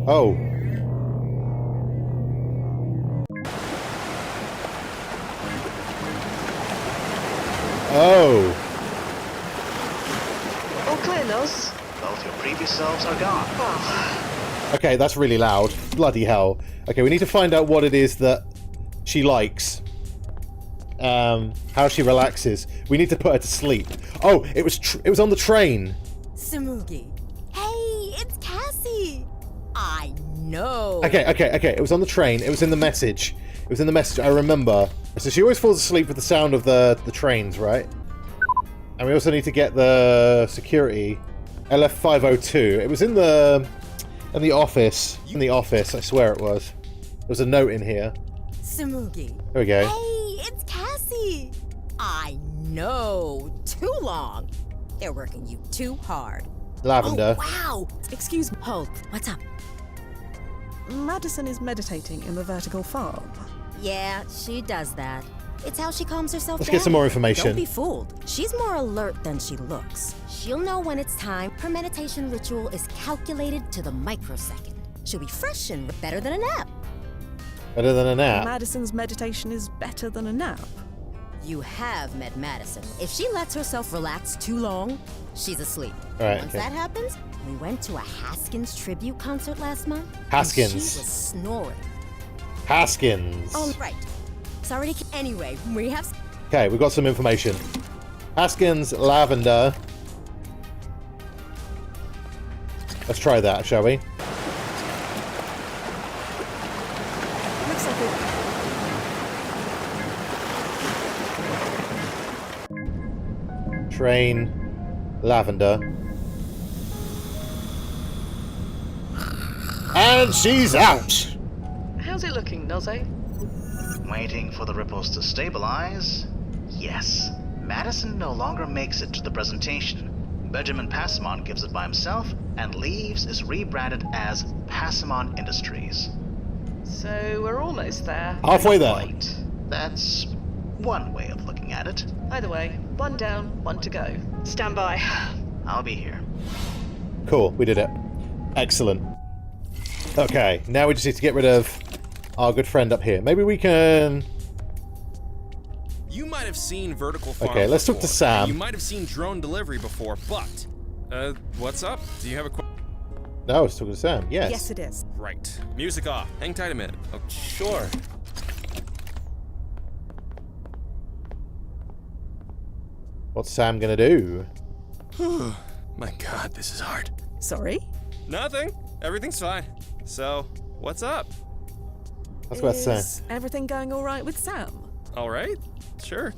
Oh. Oh. All clear, Nos? Both your previous selves are gone. Okay, that's really loud. Bloody hell. Okay, we need to find out what it is that she likes. How she relaxes. We need to put her to sleep. Oh, it was on the train. Samugi. Hey, it's Cassie. I know. Okay. It was on the train. It was in the message. I remember. So she always falls asleep with the sound of the trains, right? And we also need to get the security. LF502. It was in the office. In the office, I swear it was. There was a note in here. Samugi. There we go. Hey, it's Cassie. I know. Too long. They're working you too hard. Lavender. Oh, wow. Excuse me. Hold. What's up? Madison is meditating in the vertical farm. Yeah, she does that. It's how she calms herself Let's down. get some more information. Don't be fooled. She's more alert than she looks. She'll know when it's time. Her meditation ritual is calculated to the microsecond. She'll be fresh and better than a nap. Better than a nap. Madison's meditation is better than a nap. You have met Madison. If she lets herself relax too long, she's asleep. Right, Once okay. that happens, we went to a Haskins tribute concert last month. Haskins. And she was snoring. Haskins. All right. Sorry to... Anyway, we have... Okay, we've got some information. Haskins, lavender. Let's try that, shall we? Looks like it. Train, lavender. And she's out! How's it looking, Noze? Waiting for the ripples to stabilize? Yes. Madison no longer makes it to the presentation. Benjamin Passamon gives it by himself, and Leaves is rebranded as Passamon Industries. So we're almost there. Halfway there. Right. That's one way of looking at it. Either way, one down, one to go. Stand by. I'll be here. Cool, we did it. Excellent. Okay, now we just need to get rid of our good friend up here. Maybe we can... You might have seen vertical farm Okay, let's talk to before, Sam. and you might have seen drone delivery before, but... what's up? Do you have a No, I was talking to Sam. Yes. Yes, it is. Right. Music off. Hang tight a minute. Oh, Sure. What's Sam gonna do? My god, this is hard. Sorry? Nothing. Everything's fine. So, what's up? I was about to say. Is everything going all right with Sam? All right? Sure.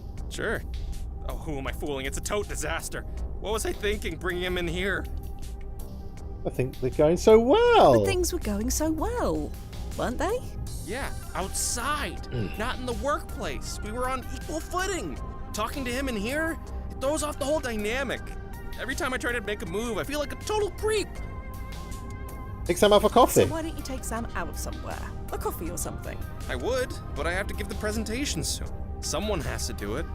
Oh, who am I fooling? It's a total disaster. What was I thinking bringing him in here? I think they're going so well. But things were going so well, weren't they? Yeah, outside, not in the workplace. We were on equal footing. Talking to him in here, it throws off the whole dynamic. Every time I try to make a move, I feel like a total creep. Take Sam out for coffee. So why don't you take Sam out somewhere? A coffee or something? I would, but I have to give the presentation soon. Someone has to do it.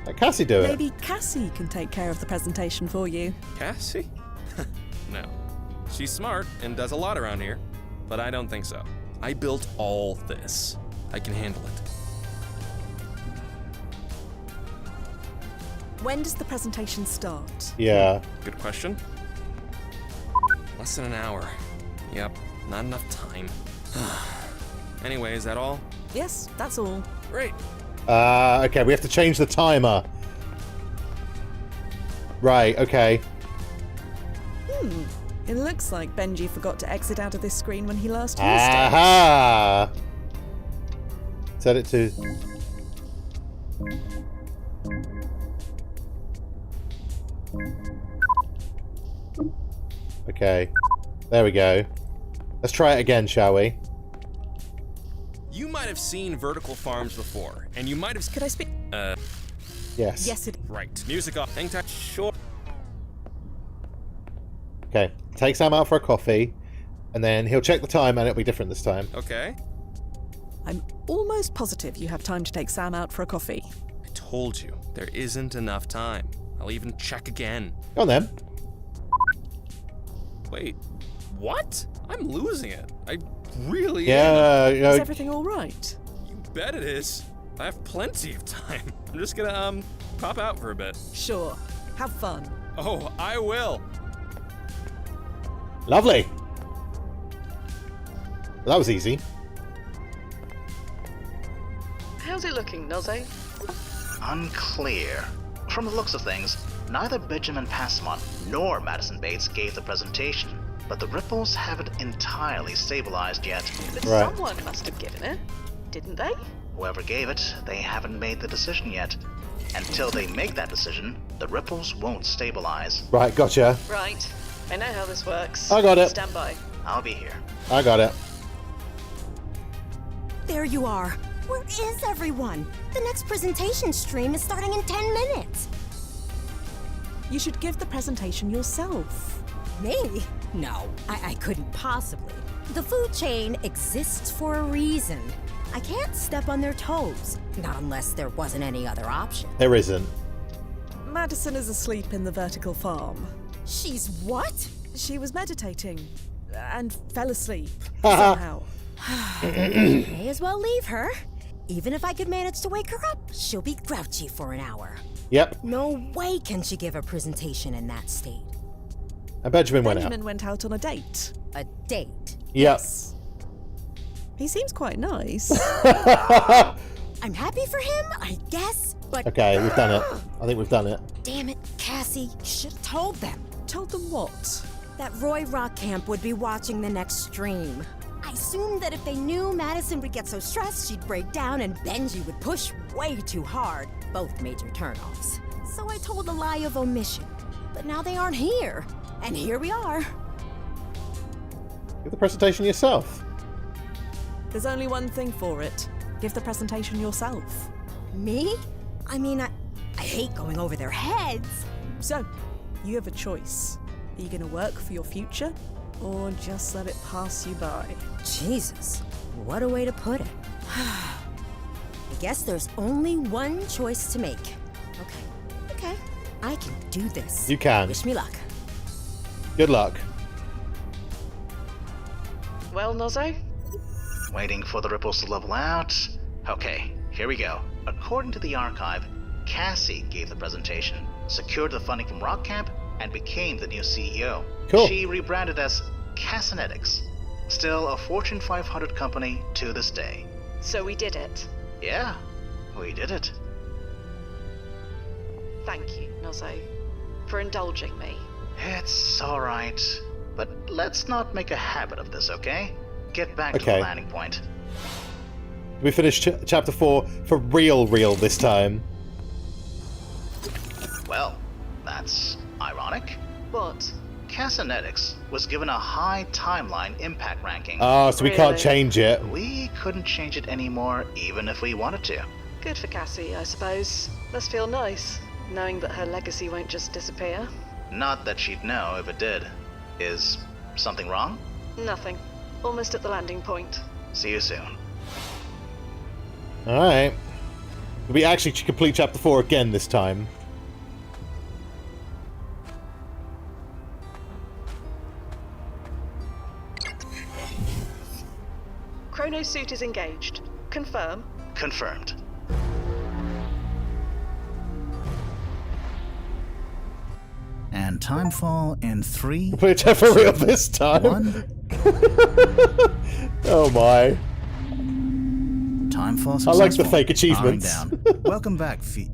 Let Cassie do it. Maybe Cassie can take care of the presentation for you. Cassie? No. She's smart and does a lot around here, but I don't think so. I built all this. I can handle it. When does the presentation start? Yeah. Good question. Less than an hour. Yep, not enough time. Anyway, is that all? Yes, that's all. Great. Okay, we have to change the timer. Right, okay. It looks like Benji forgot to exit out of this screen when he last used it. Aha! Set it to... Okay. There we go. Let's try it again, shall we? You might have seen vertical farms before, and you might have... Could I speak? Yes. Yes, it... Right. Music off. Hang tight. Sure. Okay. Take Sam out for a coffee, and then he'll check the time, and it'll be different this time. Okay. I'm almost positive you have time to take Sam out for a coffee. I told you, there isn't enough time. I'll even check again. Go on, then. Wait. What? I'm losing it. I really Yeah, am. you know, Is everything all right? You bet it is. I have plenty of time. I'm just gonna, pop out for a bit. Sure. Have fun. Oh, I will. Lovely. Well, that was easy. How's it looking, Noze? Unclear. From the looks of things, neither Benjamin Passamon nor Madison Bates gave the presentation, but the ripples haven't entirely stabilized yet. But Right. someone must have given it, didn't they? Whoever gave it, they haven't made the decision yet. Until they make that decision, the ripples won't stabilize. Right, gotcha. Right. I know how this works. I got it. Stand by. I'll be here. I got it. There you are. Where is everyone? The next presentation stream is starting in 10 minutes. You should give the presentation yourself. Me? No, I couldn't possibly. The food chain exists for a reason. I can't step on their toes, not unless there wasn't any other option. There isn't. Madison is asleep in the vertical farm. She's what? She was meditating and fell asleep somehow. May as well leave her. Even if I could manage to wake her up, she'll be grouchy for an hour. Yep. No way can she give a presentation in that state. And Benjamin went out. Benjamin went out on a date. A date. Yep. He seems quite nice. I'm happy for him, I guess, but... Okay, we've done it. I think we've done it. Damn it, Cassie. You should have told them. Told them what? That Roy Rockcamp would be watching the next stream. I assumed that if they knew Madison would get so stressed, she'd break down and Benji would push way too hard. Both major turnoffs. So I told a lie of omission. But now they aren't here. And here we are. Give the presentation yourself. There's only one thing for it. Give the presentation yourself. Me? I mean, I hate going over their heads. So, you have a choice. Are you going to work for your future, or just let it pass you by? Jesus, what a way to put it. I guess there's only one choice to make. Okay, I can do this. You can. Wish me luck. Good luck. Well, Noze? Waiting for the ripples to level out. Okay, here we go. According to the archive, Cassie gave the presentation, secured the funding from Rockcamp, and became the new CEO. Cool. She rebranded as Cassinetics. Still a Fortune 500 company to this day. So we did it. Yeah, we did it. Thank you, Noze. for indulging me. It's alright. But let's not make a habit of this, okay? Get back to the landing point. We finished chapter 4 for real this time. Well, that's ironic. What? Casanetics was given a high timeline impact ranking. Oh, so we can't change it. We couldn't change it anymore, even if we wanted to. Good for Cassie, I suppose. Must feel nice, knowing that her legacy won't just disappear. Not that she'd know if it did. Is something wrong? Nothing. Almost at the landing point. See you soon. Alright. We actually complete chapter 4 again this time. Chrono suit is engaged. Confirm. Confirmed. And timefall in 3. Complete chapter for real this time. 1. Oh my. Timefall I like the successful. fake achievements. Arming down. Welcome back, Fia.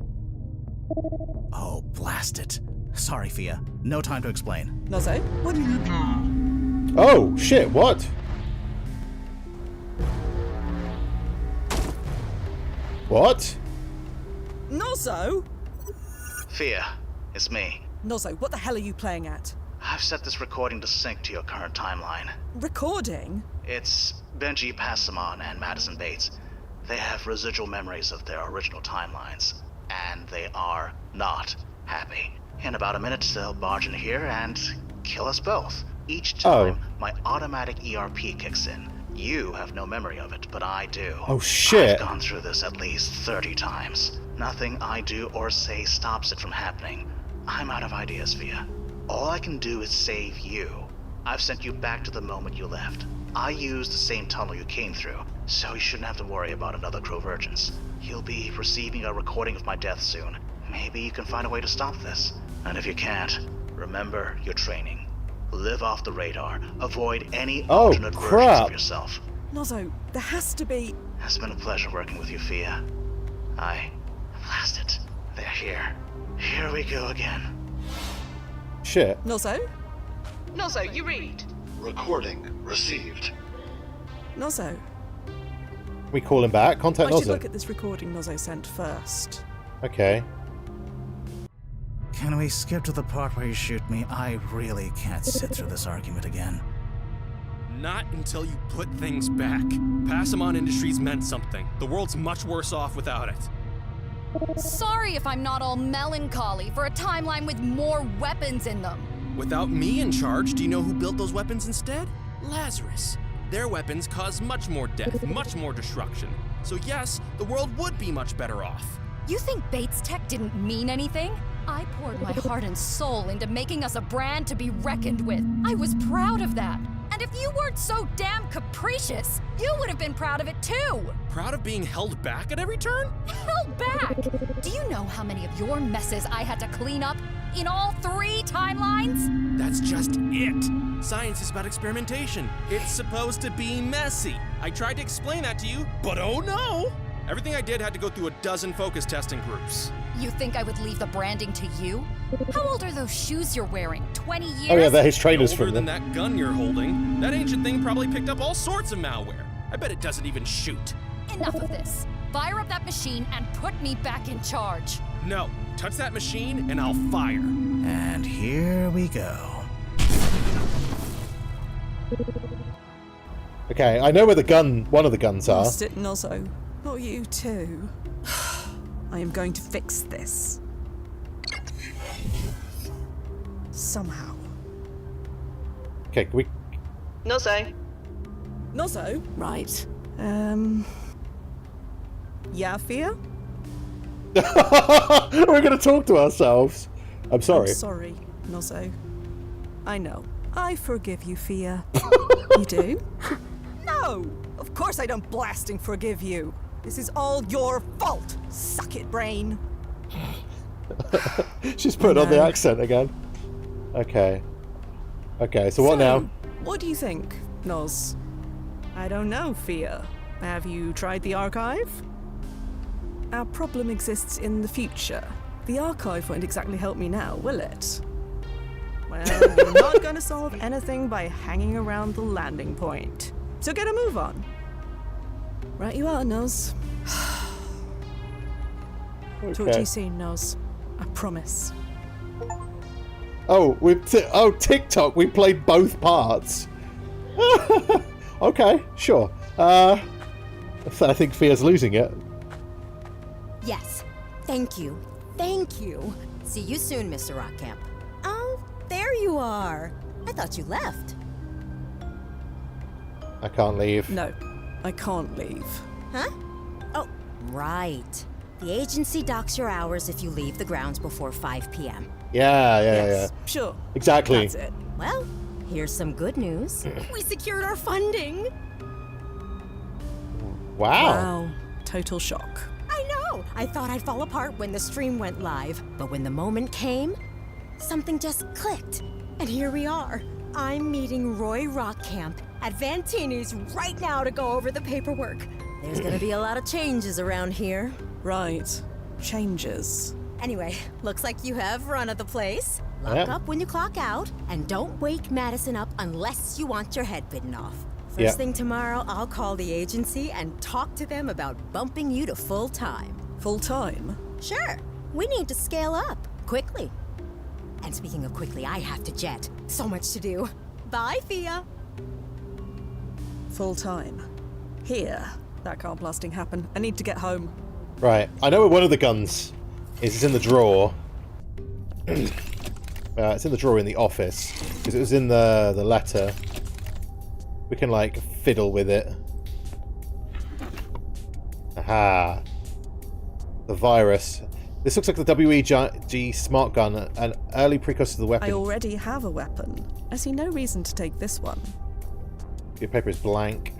Oh, blast it. Sorry, Fia. No time to explain. Nozzo, what do you do? Oh, shit, what? What? Nozzo? Fia, it's me. Nozzo, what the hell are you playing at? I've set this recording to sync to your current timeline. Recording? It's Benji Passamon and Madison Bates. They have residual memories of their original timelines, and they are not happy. In about a minute, they'll barge in here and kill us both. Each time, my automatic ERP kicks in. You have no memory of it, but I do. Oh, shit. I've gone through this at least 30 times. Nothing I do or say stops it from happening. I'm out of ideas, Fia. All I can do is save you. I've sent you back to the moment you left. I used the same tunnel you came through, so you shouldn't have to worry about another Crovergence. You'll be receiving a recording of my death soon. Maybe you can find a way to stop this. And if you can't, remember your training. Live off the radar. Avoid any alternate versions of yourself. Nozzo, there has to be... It's been a pleasure working with you, Fia. Blast it. They're here. Here we go again. Shit. Nozzo? Nozzo, you read. Recording received. Nozzo. We call him back. Contact I should Nozzo. look at this recording Nozzo sent first. Okay. Can we skip to the part where you shoot me? I really can't sit through this argument again. Not until you put things back. Passamon Industries meant something. The world's much worse off without it. Sorry if I'm not all melancholy for a timeline with more weapons in them. Without me in charge, do you know who built those weapons instead? Lazarus. Their weapons cause much more death, much more destruction. So yes, the world would be much better off. You think Bates Tech didn't mean anything? I poured my heart and soul into making us a brand to be reckoned with. I was proud of that. And if you weren't so damn capricious, you would have been proud of it too. Proud of being held back at every turn? Held back? Do you know how many of your messes I had to clean up in all 3 timelines? That's just it. Science is about experimentation. It's supposed to be messy. I tried to explain that to you, but oh no! Everything I did had to go through a dozen focus testing groups. You think I would leave the branding to you? How old are those shoes you're wearing? 20 years? Oh yeah, they're his trainers Older from than them. that gun you're holding. That ancient thing probably picked up all sorts of malware. I bet it doesn't even shoot. Enough of this. Fire up that machine and put me back in charge. No, touch that machine and I'll fire. And here we go. Okay, I know where one of the guns are. Lost it, Nozzo. Not you too. I am going to fix this. Somehow. Okay, can we... Nozzo. Nozzo? Right. Yeah, Fia? We're gonna talk to ourselves. I'm sorry. I'm sorry, Nozzo. I know. I forgive you, Fia. You do? No! Of course I don't blasting forgive you. This is all your fault. Suck it, brain. She's putting on the accent again. Okay. Okay, so what now? What do you think, Noz? I don't know, Fia. Have you tried the archive? Our problem exists in the future. The archive won't exactly help me now, will it? Well, you're not going to solve anything by hanging around the landing point. So get a move on. Right you are, Nose. Talk to you soon, Nose. I promise. Oh, TikTok. We played both parts. Okay, sure. I think Fia's losing it. Yes. Thank you. Thank you. See you soon, Mr. Rockcamp. Oh, there you are. I thought you left. I can't leave. No, I can't leave. Huh? Oh, right. The agency docks your hours if you leave the grounds before 5 p.m. Yeah. Sure. Exactly. That's it. Well, here's some good news. We secured our funding. Wow. Total shock. I know. I thought I'd fall apart when the stream went live, but when the moment came, something just clicked. And here we are. I'm meeting Roy Rockcamp at Vantini's right now to go over the paperwork. There's gonna be a lot of changes around here. Right. Changes. Anyway, looks like you have run of the place. Lock up when you clock out, and don't wake Madison up unless you want your head bitten off. First thing tomorrow, I'll call the agency and talk to them about bumping you to full-time. Full-time? Sure. We need to scale up, quickly. And speaking of quickly, I have to jet. So much to do. Bye, Fia. Full-time. Here. That can't blasting happen. I need to get home. Right. I know where one of the guns is. It's in the drawer. It's in the drawer in the office. Because it was in the letter. We can, like, fiddle with it. Aha. The virus. This looks like the WEG smart gun, an early precursor to the weapon. I already have a weapon. I see no reason to take this one. Your paper is blank.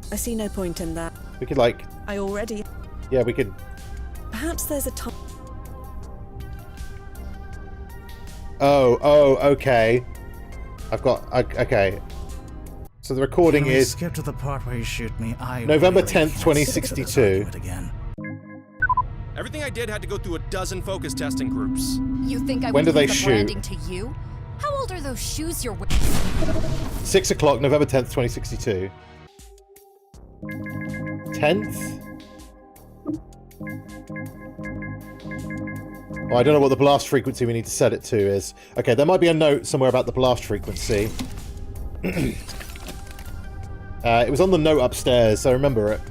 I see no point in that. We could, like... I already... Yeah, we could... Perhaps there's a time... Oh, okay. I've got... Okay. So the recording is... skip to the part where you shoot me. November 10th, 2062. Everything I did had to go through a dozen focus testing groups. You think I When would do they leave the shoot? branding to you? How old are those shoes you're wearing? 6 o'clock, November 10th, 2062. 10th? Well, I don't know what the blast frequency we need to set it to is. Okay, there might be a note somewhere about the blast frequency. It was on the note upstairs, so I remember it.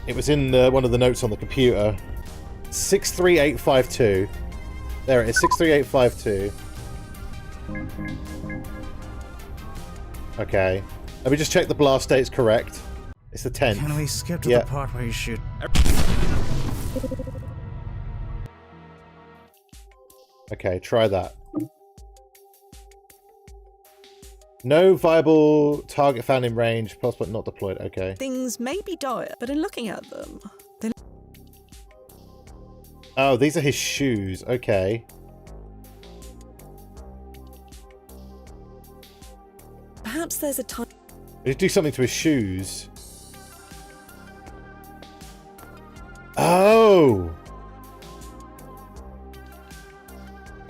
It was in one of the notes on the computer. 63852. There it is, 63852. Okay. Let me just check the blast date's correct. It's the 10th. Can we skip to the part where you shoot? Okay, try that. No viable target found in range, plus but not deployed. Okay. Things may be dire, but in looking at them, they... Oh, these are his shoes. Okay. Perhaps there's a time... We should do something to his shoes. Oh!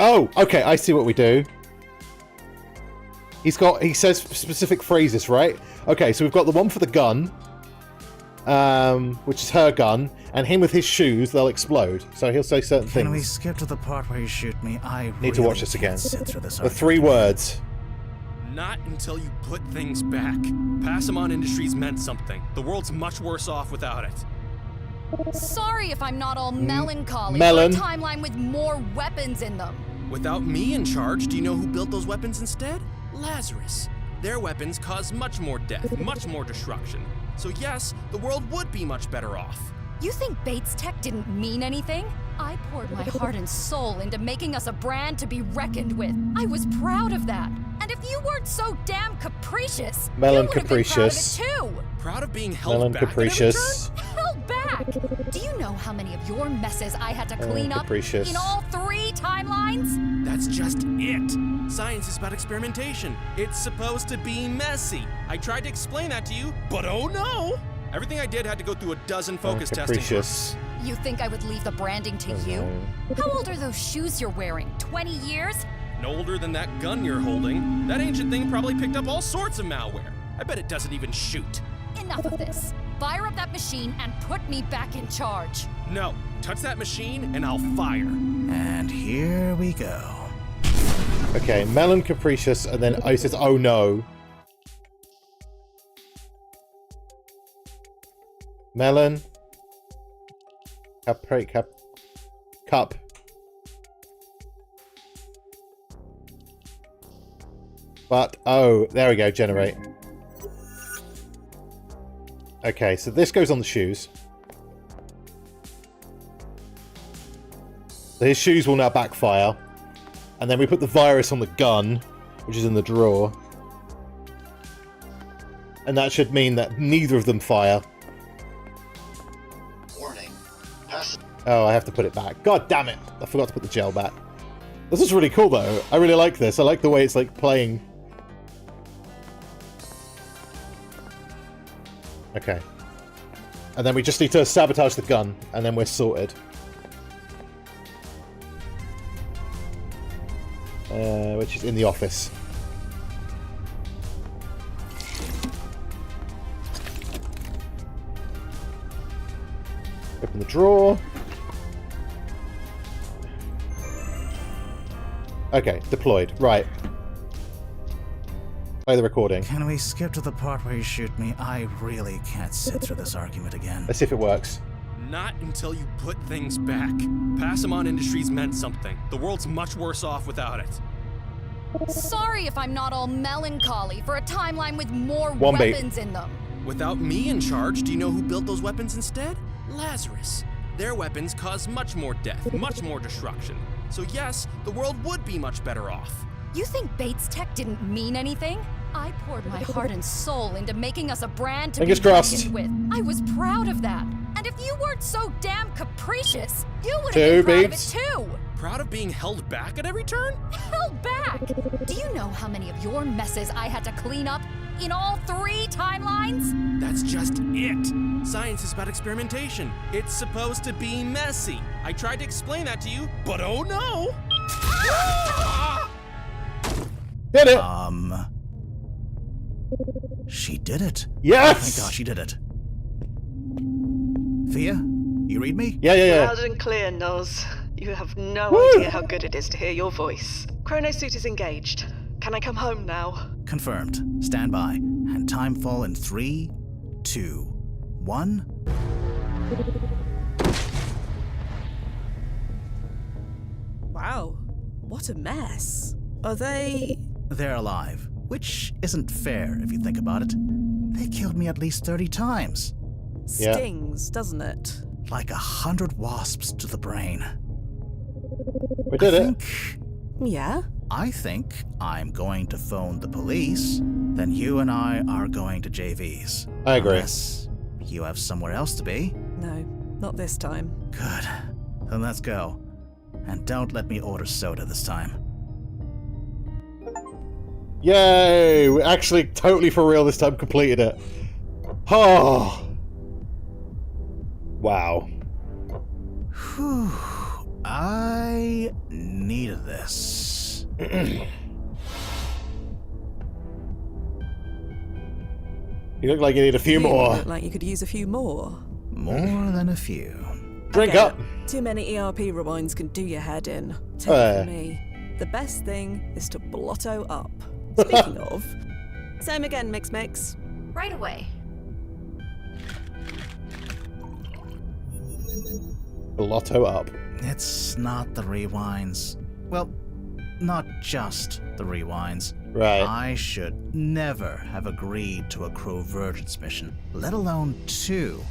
Oh, okay, I see what we do. He says specific phrases, right? Okay, so we've got the one for the gun, which is her gun, and him with his shoes, they'll explode. So he'll say certain things. Can we skip to the part where you shoot me? I need to watch this again. Sit through this The 3 words. Not until you put things back. Passamon Industries meant something. The world's much worse off without it. Sorry if I'm not all melancholy. Melon. For a timeline with more weapons in them. Without me in charge, do you know who built those weapons instead? Lazarus. Their weapons cause much more death, much more destruction. So yes, the world would be much better off. You think Bates Tech didn't mean anything? I poured my heart and soul into making us a brand to be reckoned with. I was proud of that. And if you weren't so damn capricious, Melon you would capricious. have been proud of it too. Proud of being held Melon back at every capricious. turn? Held back? Do you know how many of your messes I had to clean up capricious. in all 3 timelines? That's just it. Science is about experimentation. It's supposed to be messy. I tried to explain that to you, but oh no! Everything I did had to go through a dozen focus testing capricious. groups. You think I would leave the branding to you? How old are those shoes you're wearing? 20 years? No older than that gun you're holding. That ancient thing probably picked up all sorts of malware. I bet it doesn't even shoot. Enough of this. Fire up that machine and put me back in charge. No, touch that machine and I'll fire. And here we go. Okay, Melon, Capricious, and then I says, oh no. Melon. Cup. But, oh, there we go, generate. Okay, so this goes on the shoes. So his shoes will now backfire. And then we put the virus on the gun, which is in the drawer. And that should mean that neither of them fire. Warning. Oh, I have to put it back. God damn it! I forgot to put the gel back. This is really cool, though. I really like this. I like the way it's, like, playing. Okay. And then we just need to sabotage the gun, and then we're sorted. Which is in the office. Open the drawer. Okay, deployed. Right. Play the recording. Can we skip to the part where you shoot me? I really can't sit through this argument again. Let's see if it works. Not until you put things back. Passamon Industries meant something. The world's much worse off without it. Sorry if I'm not all melancholy for a timeline with more Wombate. weapons in them. Without me in charge, do you know who built those weapons instead? Lazarus. Their weapons cause much more death, much more destruction. So yes, the world would be much better off. You think Bates Tech didn't mean anything? I poured my heart and soul into making us a brand to Fingers be crossed. reckoned with. I was proud of that. And if you weren't so damn capricious, you would Two have been proud beats. of it too. Proud of being held back at every turn? Held back? Do you know how many of your messes I had to clean up in all 3 timelines? That's just it. Science is about experimentation. It's supposed to be messy. I tried to explain that to you, but oh no! Did it! She did it. Yes! Oh, thank God she did it. Fia, you read me? Yeah. Loud and clear, Noz. You have no Woo! idea how good it is to hear your voice. Chronosuit is engaged. Can I come home now? Confirmed. Stand by. And time fall in 3, 2, 1. Wow, what a mess. Are they... They're alive, which isn't fair if you think about it. They killed me at least 30 times. Yeah. Stings, doesn't it? Like 100 wasps to the brain. We did it. Yeah? I think I'm going to phone the police. Then you and I are going to JV's. I agree. Unless you have somewhere else to be. No, not this time. Good. Then let's go. And don't let me order soda this time. Yay! We actually, totally for real this time, completed it. Oh! Wow. Whew. I needed this. You look like you need a few more. Look like you could use a few more. More than a few. Drink Okay, up. Too many ERP rewinds can do your head in. Take it from me. The best thing is to blotto up. Speaking of, same again, Mix. Right away. Blotto up. It's not the rewinds. Well, not just the rewinds. Right. I should never have agreed to a Crow-Vergence mission, let alone 2.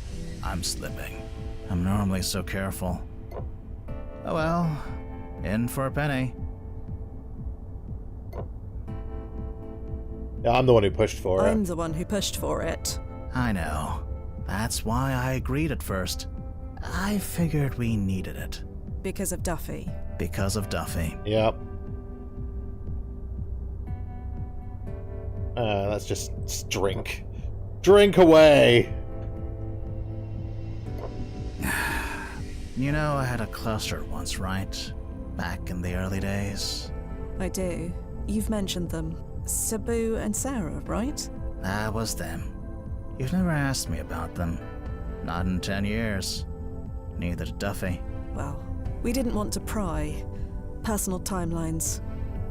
I'm slipping. I'm normally so careful. Oh well, in for a penny. Yeah, I'm the one who pushed for I'm it. the one who pushed for it. I know. That's why I agreed at first. I figured we needed it. Because of Duffy. Because of Duffy. Yep. Let's just drink. Drink away! You know I had a cluster once, right? Back in the early days. I do. You've mentioned them. Sabu and Sarah, right? That was them. You've never asked me about them. Not in 10 years. Neither did Duffy. Well, we didn't want to pry. Personal timelines.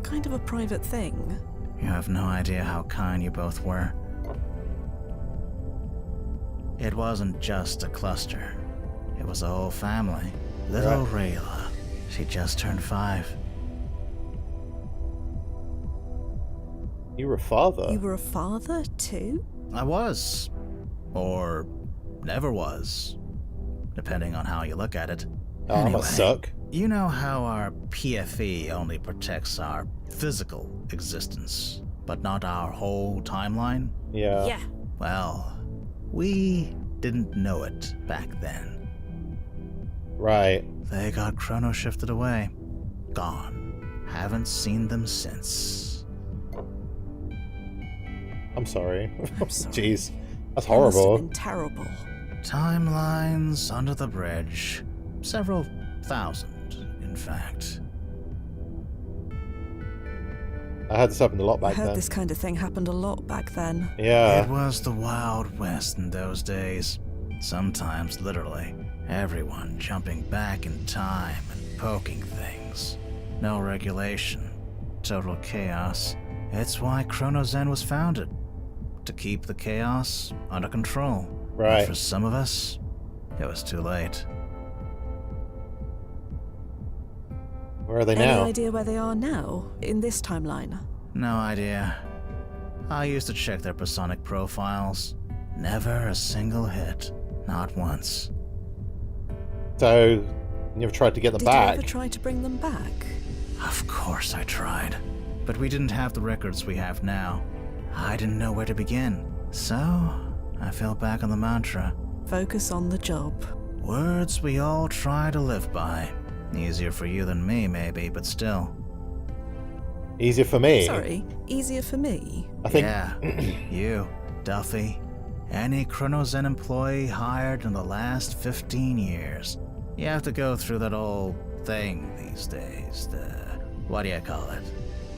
Kind of a private thing. You have no idea how kind you both were. It wasn't just a cluster. It was a whole family. Little Rayla. She just turned 5. You were a father? You were a father, too? I was. Or never was. Depending on how you look at it. Oh, I must suck. You know how our PFE only protects our physical existence, but not our whole timeline? Yeah. Yeah. Well, we didn't know it back then. Right. They got chrono shifted away. Gone. Haven't seen them since. I'm sorry. I'm sorry. Jeez. That's That must have horrible. been terrible. Timelines under the bridge. Several thousand, in fact. I heard this happened a lot I back heard then. this kind of thing happened a lot back then. Yeah. It was the Wild West in those days. Sometimes, literally, everyone jumping back in time and poking things. No regulation. Total chaos. It's why ChronoZen was founded. To keep the chaos under control. Right. But for some of us, it was too late. Where are they Any now? idea where they are now, in this timeline? No idea. I used to check their personic profiles. Never a single hit. Not once. So, you never tried to get them Did back? you ever try to bring them back? Of course I tried. But we didn't have the records we have now. I didn't know where to begin. So, I fell back on the mantra. Focus on the job. Words we all try to live by. Easier for you than me, maybe, but still. Easier for me. Sorry, easier for me. I think. Yeah, you, Duffy, any ChronoZen employee hired in the last 15 years. You have to go through that old thing these days, what do you call it?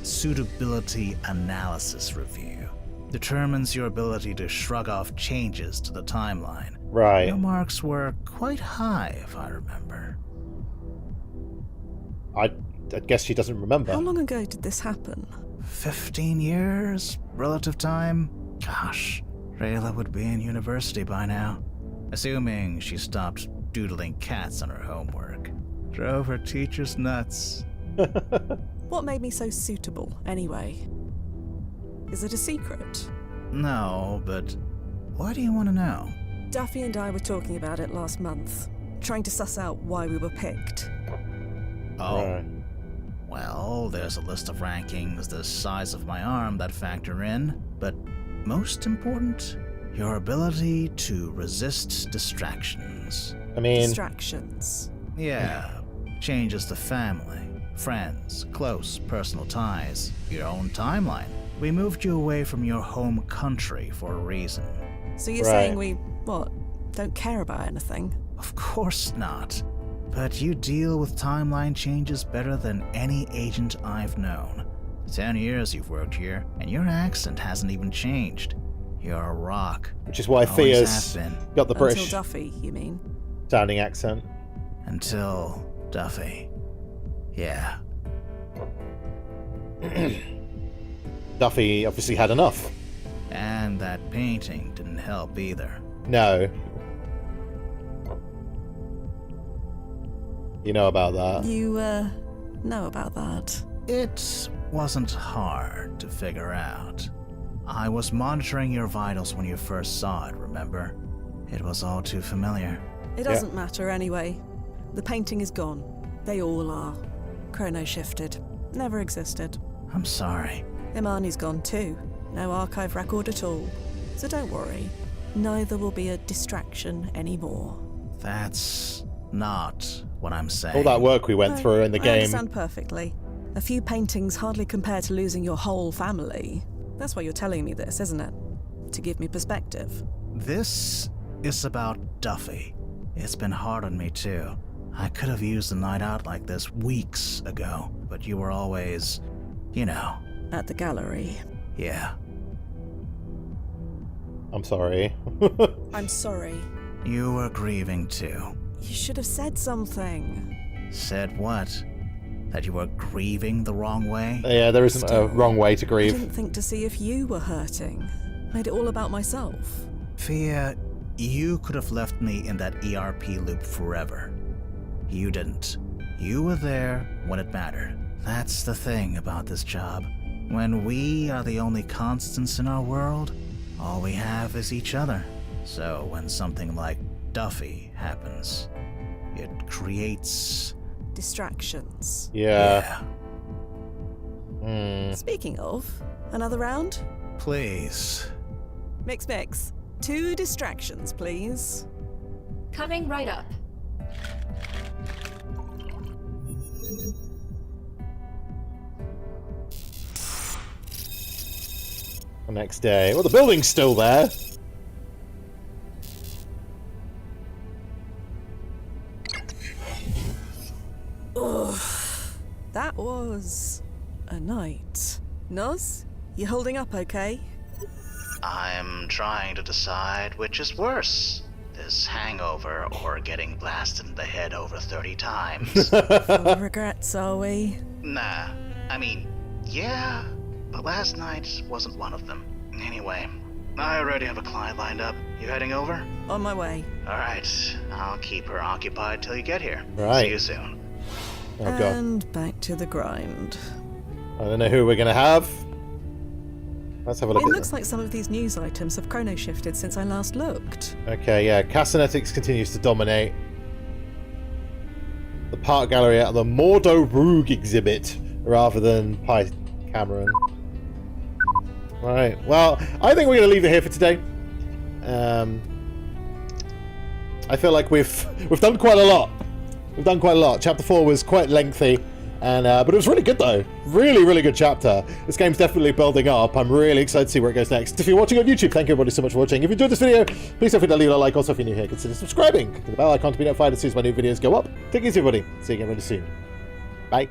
Suitability analysis review. Determines your ability to shrug off changes to the timeline. Right. Your marks were quite high, if I remember. I guess she doesn't remember. How long ago did this happen? 15 years? Relative time? Gosh, Rayla would be in university by now. Assuming she stopped doodling cats on her homework. Drove her teachers nuts. What made me so suitable, anyway? Is it a secret? No, but why do you want to know? Duffy and I were talking about it last month, trying to suss out why we were picked. Oh. Right. Well, there's a list of rankings the size of my arm that factor in, but most important, your ability to resist distractions. I mean, Distractions. Yeah, changes to family, friends, close personal ties, your own timeline. We moved you away from your home country for a reason. So you're Right. saying we, don't care about anything? Of course not. But you deal with timeline changes better than any agent I've known. 10 years you've worked here, and your accent hasn't even changed. You're a rock. which is why Always Fia's have been. got the British Until Duffy, you mean? sounding accent. Until Duffy. Yeah. Duffy obviously had enough. And that painting didn't help either. No. You know about that. You, know about that. It wasn't hard to figure out. I was monitoring your vitals when you first saw it, remember? It was all too familiar. It doesn't matter anyway. The painting is gone. They all are. Chrono shifted. Never existed. I'm sorry. Imani's gone too. No archive record at all. So don't worry. Neither will be a distraction anymore. That's not what I'm saying. All that work we went No, through in the I game. understand perfectly. A few paintings hardly compare to losing your whole family. That's why you're telling me this, isn't it? To give me perspective. This is about Duffy. It's been hard on me too. I could have used a night out like this weeks ago, but you were always, you know. At the gallery. Yeah. I'm sorry. I'm sorry. You were grieving too. You should have said something. Said what? That you were grieving the wrong way? Yeah, there isn't a wrong way to I grieve. didn't think to see if you were hurting. Made it all about myself. Fia, you could have left me in that ERP loop forever. You didn't. You were there when it mattered. That's the thing about this job. When we are the only constants in our world, all we have is each other. So when something like Duffy happens, it creates... distractions. Yeah. Speaking of, another round? Please. Mix. 2 distractions, please. Coming right up. The next day. Well, the building's still there. Ugh. That was a night. Noz, you holding up okay? I'm trying to decide which is worse. This hangover or getting blasted in the head over 30 times. Full of regrets, are we? Nah, I mean, yeah, but last night wasn't one of them. Anyway, I already have a client lined up. You heading over? On my way. Alright, I'll keep her occupied till you get here. Right. See you soon. Oh, God. And back to the grind. I don't know who we're going to have. Let's have a look It at looks like some of these news items have chrono shifted since I last looked. Okay, yeah. Casanetics continues to dominate. The Park Gallery at the Mordo Roog exhibit rather than Pi Cameron. Right. Well, I think we're going to leave it here for today. I feel like we've done quite a lot. We've done quite a lot. Chapter 4 was quite lengthy, and but it was really good though. Really good chapter. This game's definitely building up. I'm really excited to see where it goes next. If you're watching on YouTube, thank you everybody so much for watching. If you enjoyed this video, please don't forget to leave a like. Also, if you're new here, consider subscribing. Click the bell icon to be notified as soon as my new videos go up. Take it easy, everybody. See you again really soon. Bye.